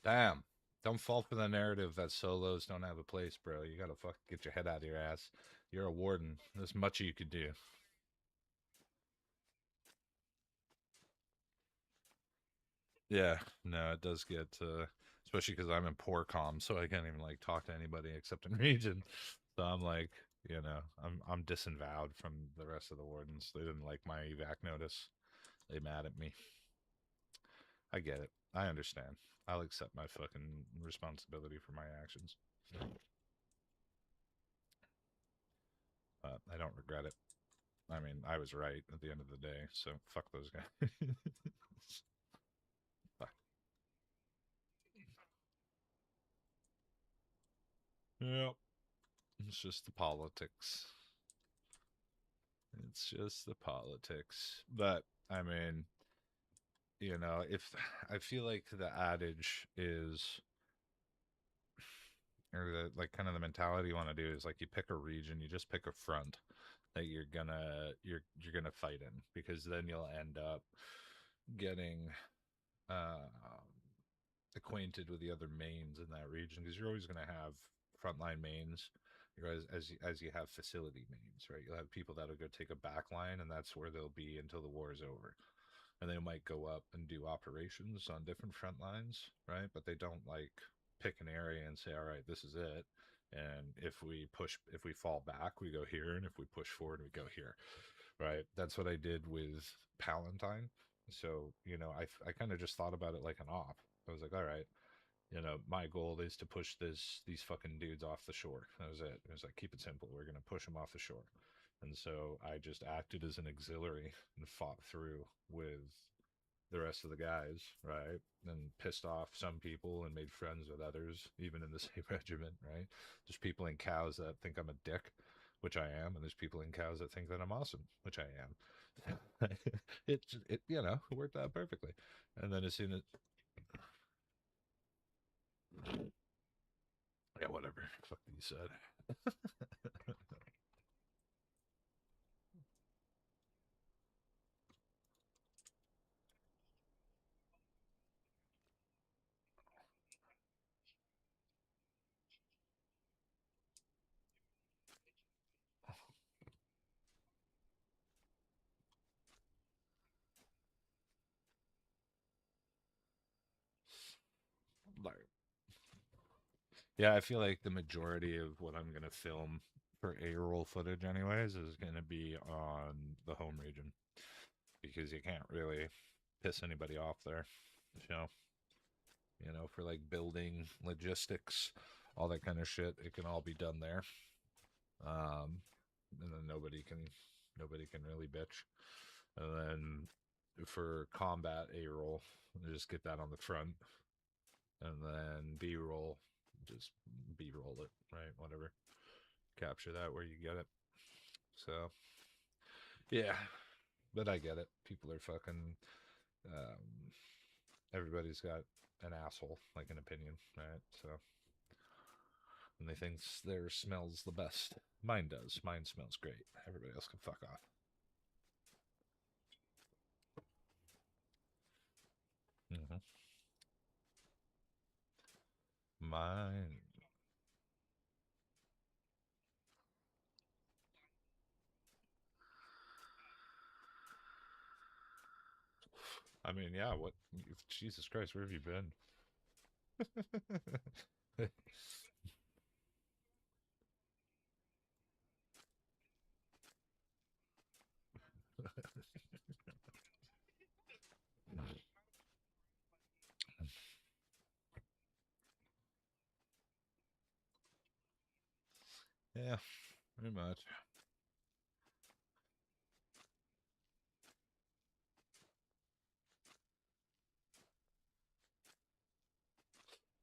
Damn. Don't fall for the narrative that solos don't have a place, bro. You gotta fuck get your head out of your ass. You're a warden. There's much you could do. Yeah, no, it does get, especially because I'm in poor comm, so I can't even like talk to anybody except in region. So I'm like, I'm disavowed from the rest of the wardens. They didn't like my evac notice. They mad at me. I get it. I understand. I'll accept my fucking responsibility for my actions. I don't regret it. I mean, I was right at the end of the day, so fuck those guys. Fuck. Yep. It's just the politics. It's just the politics. But, I mean, if I feel like the adage is, or the like kind of the mentality you want to do is like you pick a region, you just pick a front that you're gonna fight in, because then you'll end up getting uh, acquainted with the other mains in that region, because you're always gonna have frontline mains. As you have facility mains, right? You'll have people that'll go take a back line, and that's where they'll be until the war is over. And they might go up and do operations on different front lines, right? But they don't like pick an area and say, all right, this is it. And if we fall back, we go here. And if we push forward, we go here, right? That's what I did with Palantine. So, I kind of just thought about it like an op. I was like, all right, my goal is to push these fucking dudes off the shore. That was it. It was like, keep it simple. We're going to push them off the shore. And so I just acted as an auxiliary and fought through with the rest of the guys, right? And pissed off some people and made friends with others, even in the same regiment, right? There's people in cows that think I'm a dick, which I am, and there's people in cows that think that I'm awesome, which I am. It worked out perfectly. And then as soon as yeah, whatever. Fuck you said. Like, yeah, I feel like the majority of what I'm gonna film for A-roll footage, anyways, is gonna be on the home region, because you can't really piss anybody off there. So, for like building, logistics, all that kind of shit, it can all be done there. And then nobody can really bitch. And then for combat A-roll, just get that on the front, and then B-roll, just B-roll it, right? Whatever, capture that where you get it. So yeah, but I get it. People are fucking. Um, Everybody's got an asshole, like an opinion, right? So, and they think theirs smells the best. Mine does. Mine smells great. Everybody else can fuck off. Mm-hmm. Mine. I mean, yeah. What? Jesus Christ, where have you been? Yeah, pretty much.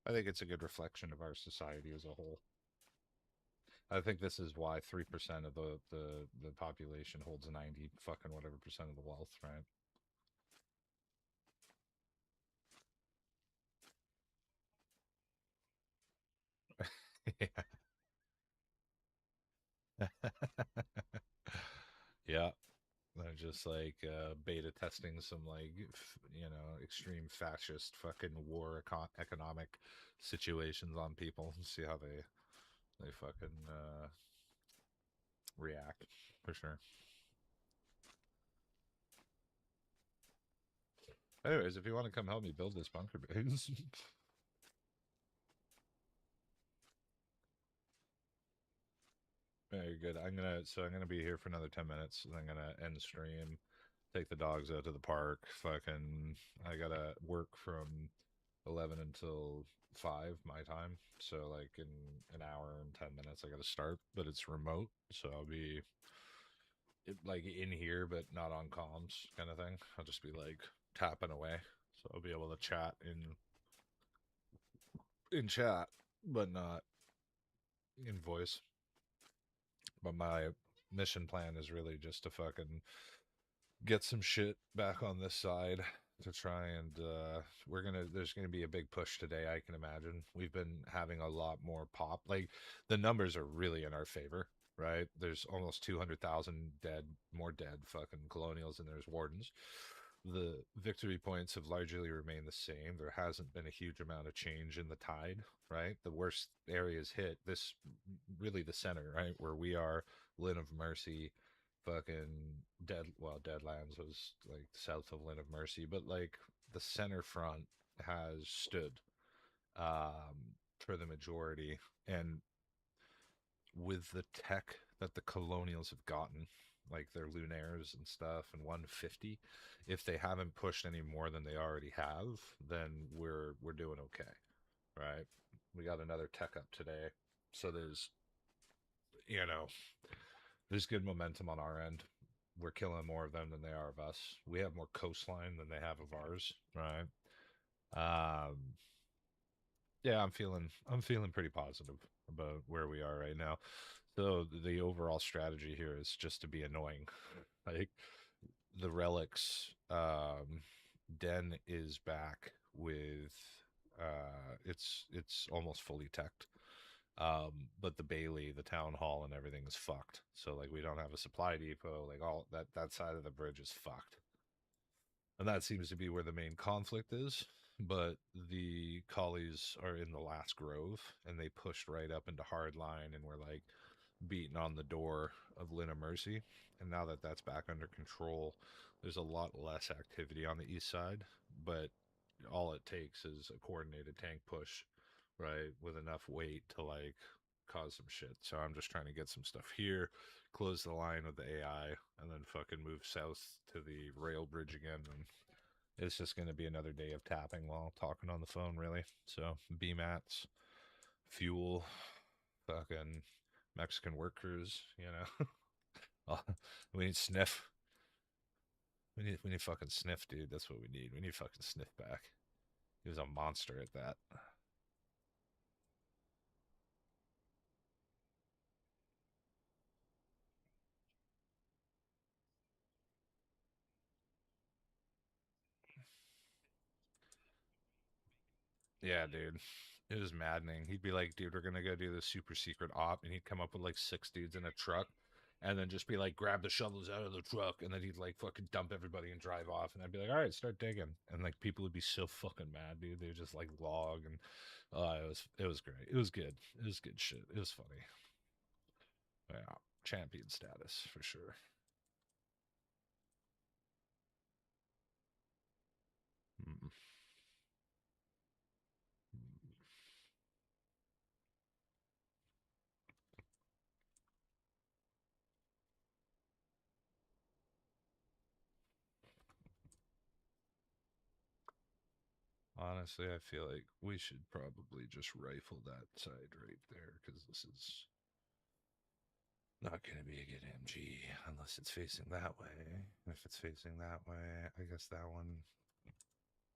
I think it's a good reflection of our society as a whole. I think this is why 3% of the population holds 90 fucking whatever percent of the wealth, right? Yeah. Yeah. They're just like beta testing some like extreme fascist fucking war economic situations on people and see how they fucking react for sure. Anyways, if you want to come help me build this bunker base. Very good. I'm gonna be here for another 10 minutes and I'm gonna end stream, take the dogs out to the park. Fucking I gotta work from 11 until 5 my time. So like in an hour and 10 minutes I gotta start, but it's remote, so I'll be like in here but not on comms kind of thing. I'll just be like tapping away. So I'll be able to chat in chat, but not in voice. But my mission plan is really just to fucking get some shit back on this side to try and there's gonna be a big push today. I can imagine we've been having a lot more pop, like the numbers are really in our favor, right? There's almost 200,000 more dead fucking colonials than there's wardens. The victory points have largely remained the same. There hasn't been a huge amount of change in the tide, right? The worst areas hit this, really the center, right, where we are. Lynn of Mercy, fucking Deadlands was like south of Lynn of Mercy, but like the center front has stood for the majority. And with the tech that the colonials have gotten, like their lunaires and stuff, and 150, if they haven't pushed any more than they already have, then we're doing okay, right? We got another tech up today, so you know there's good momentum on our end. We're killing more of them than they are of us. We have more coastline than they have of ours, right? Um, yeah, I'm feeling pretty positive about where we are right now. So the overall strategy here is just to be annoying. Like the relics den is back with it's almost fully teched. But the Bailey, the town hall and everything is fucked. So like we don't have a supply depot, like all that side of the bridge is fucked. And that seems to be where the main conflict is. But the collies are in the last grove and they pushed right up into hard line and we're like beating on the door of Lynn of Mercy. And now that that's back under control, there's a lot less activity on the east side. But all it takes is a coordinated tank push, right, with enough weight to like cause some shit. So I'm just trying to get some stuff here, close the line with the AI, and then fucking move south to the rail bridge again. And it's just going to be another day of tapping while talking on the phone, really. So BMATs, fuel, fucking Mexican workers, we need sniff. We need fucking sniff, dude. That's what we need. We need fucking sniff back. He was a monster at that. Yeah, dude. It was maddening. He'd be like, dude, we're gonna go do this super secret op, and he'd come up with like 6 dudes in a truck, and then just be like, grab the shovels out of the truck, and then he'd like fucking dump everybody and drive off, and I'd be like, all right, start digging, and like people would be so fucking mad, dude. They would just like log, and it was great. It was good. It was good shit. It was funny. Yeah, champion status for sure. Mm. Honestly, I feel like we should probably just rifle that side right there because this is Not going to be a good MG unless it's facing that way. If it's facing that way, I guess that one.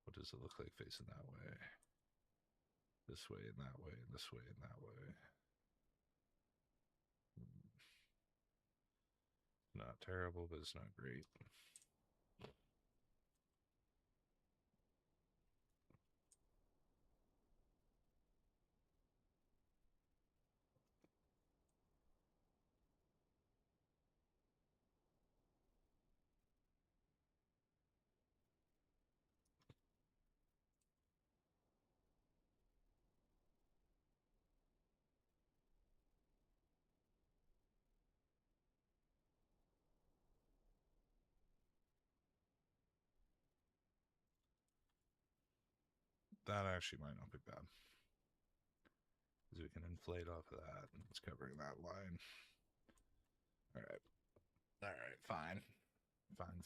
What does it look like facing that way? This way and that way, and this way and that way. Not terrible, but it's not great. That actually might not be bad. Because we can inflate off of that. And it's covering that line. Alright. Alright, fine. Fine.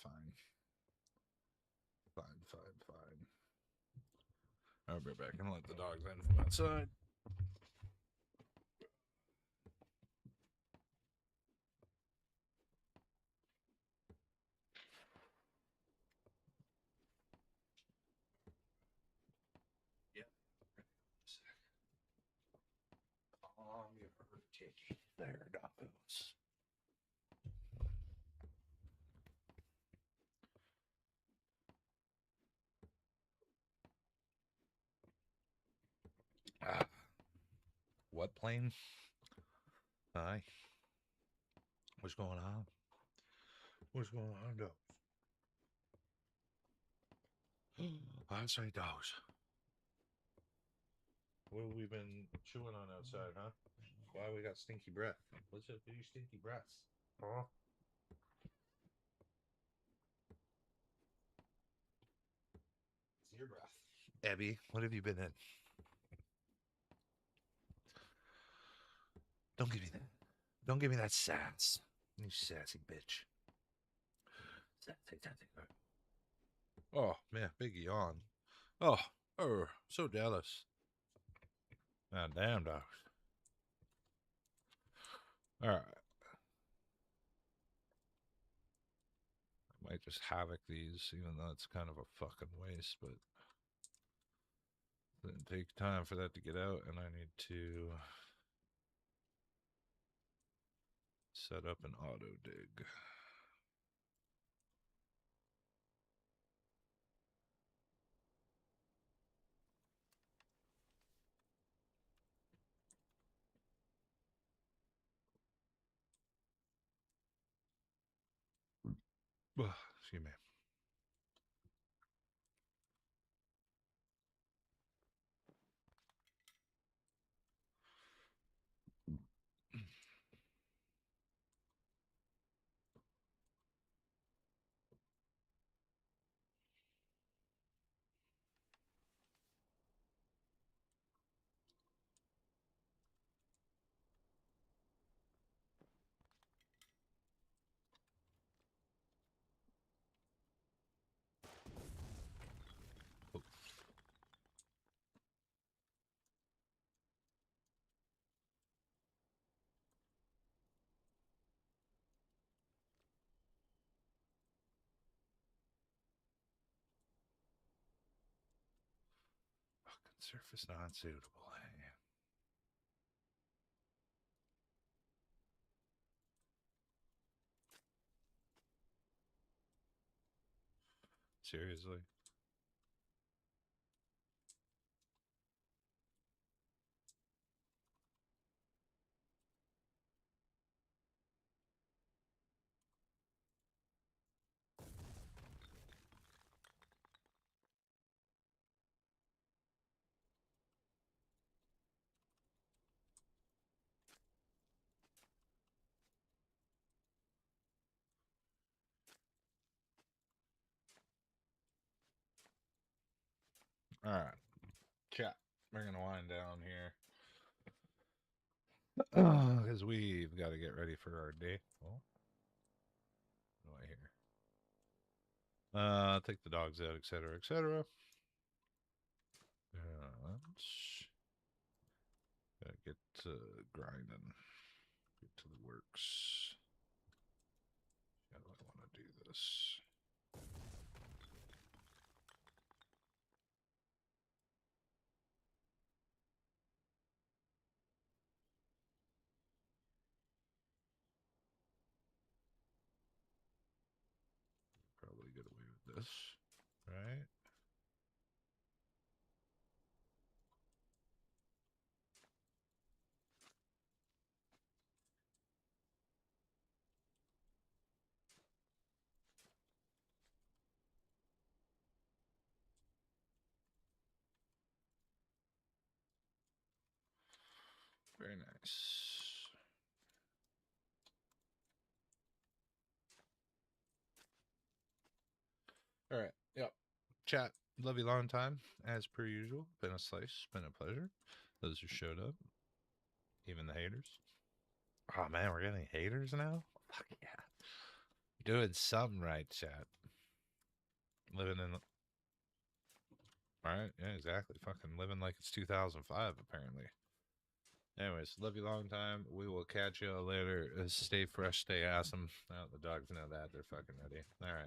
I'll be back and let the dogs in from outside. Yep. There, doggos. What plane? Hi. What's going on? What's going on, dogs? I say dogs. What have we been chewing on outside, huh? Why we got stinky breath? What's up with your stinky breaths? Huh? It's your breath. Abby, what have you been in? Don't give me that. Don't give me that sass. You sassy bitch. Sassy. Oh, man, big yawn. Oh, so jealous. God damn, dogs. All right. I might just havoc these, even though it's kind of a fucking waste, but it didn't take time for that to get out, and I need to set up an auto dig. Excuse me. Oh. Fucking surface non-suitable. Seriously? All right, chat. We're gonna wind down here because we've got to get ready for our day. Oh, what do I hear? Take the dogs out, etc., etc. Let's gotta get grinding. Get to the works. How do I want to do this? Probably get away with this, right? Very nice. All right. Yep. Chat. Love you long time, as per usual. Been a slice. Been a pleasure. Those who showed up. Even the haters. Oh man, we're getting haters now? Fuck yeah. Doing something right, chat. Living in Alright, yeah, exactly. Fucking living like it's 2005, apparently. Anyways, love you long time. We will catch you later. Stay fresh, stay awesome. Oh, the dogs know that. They're fucking ready. Alright.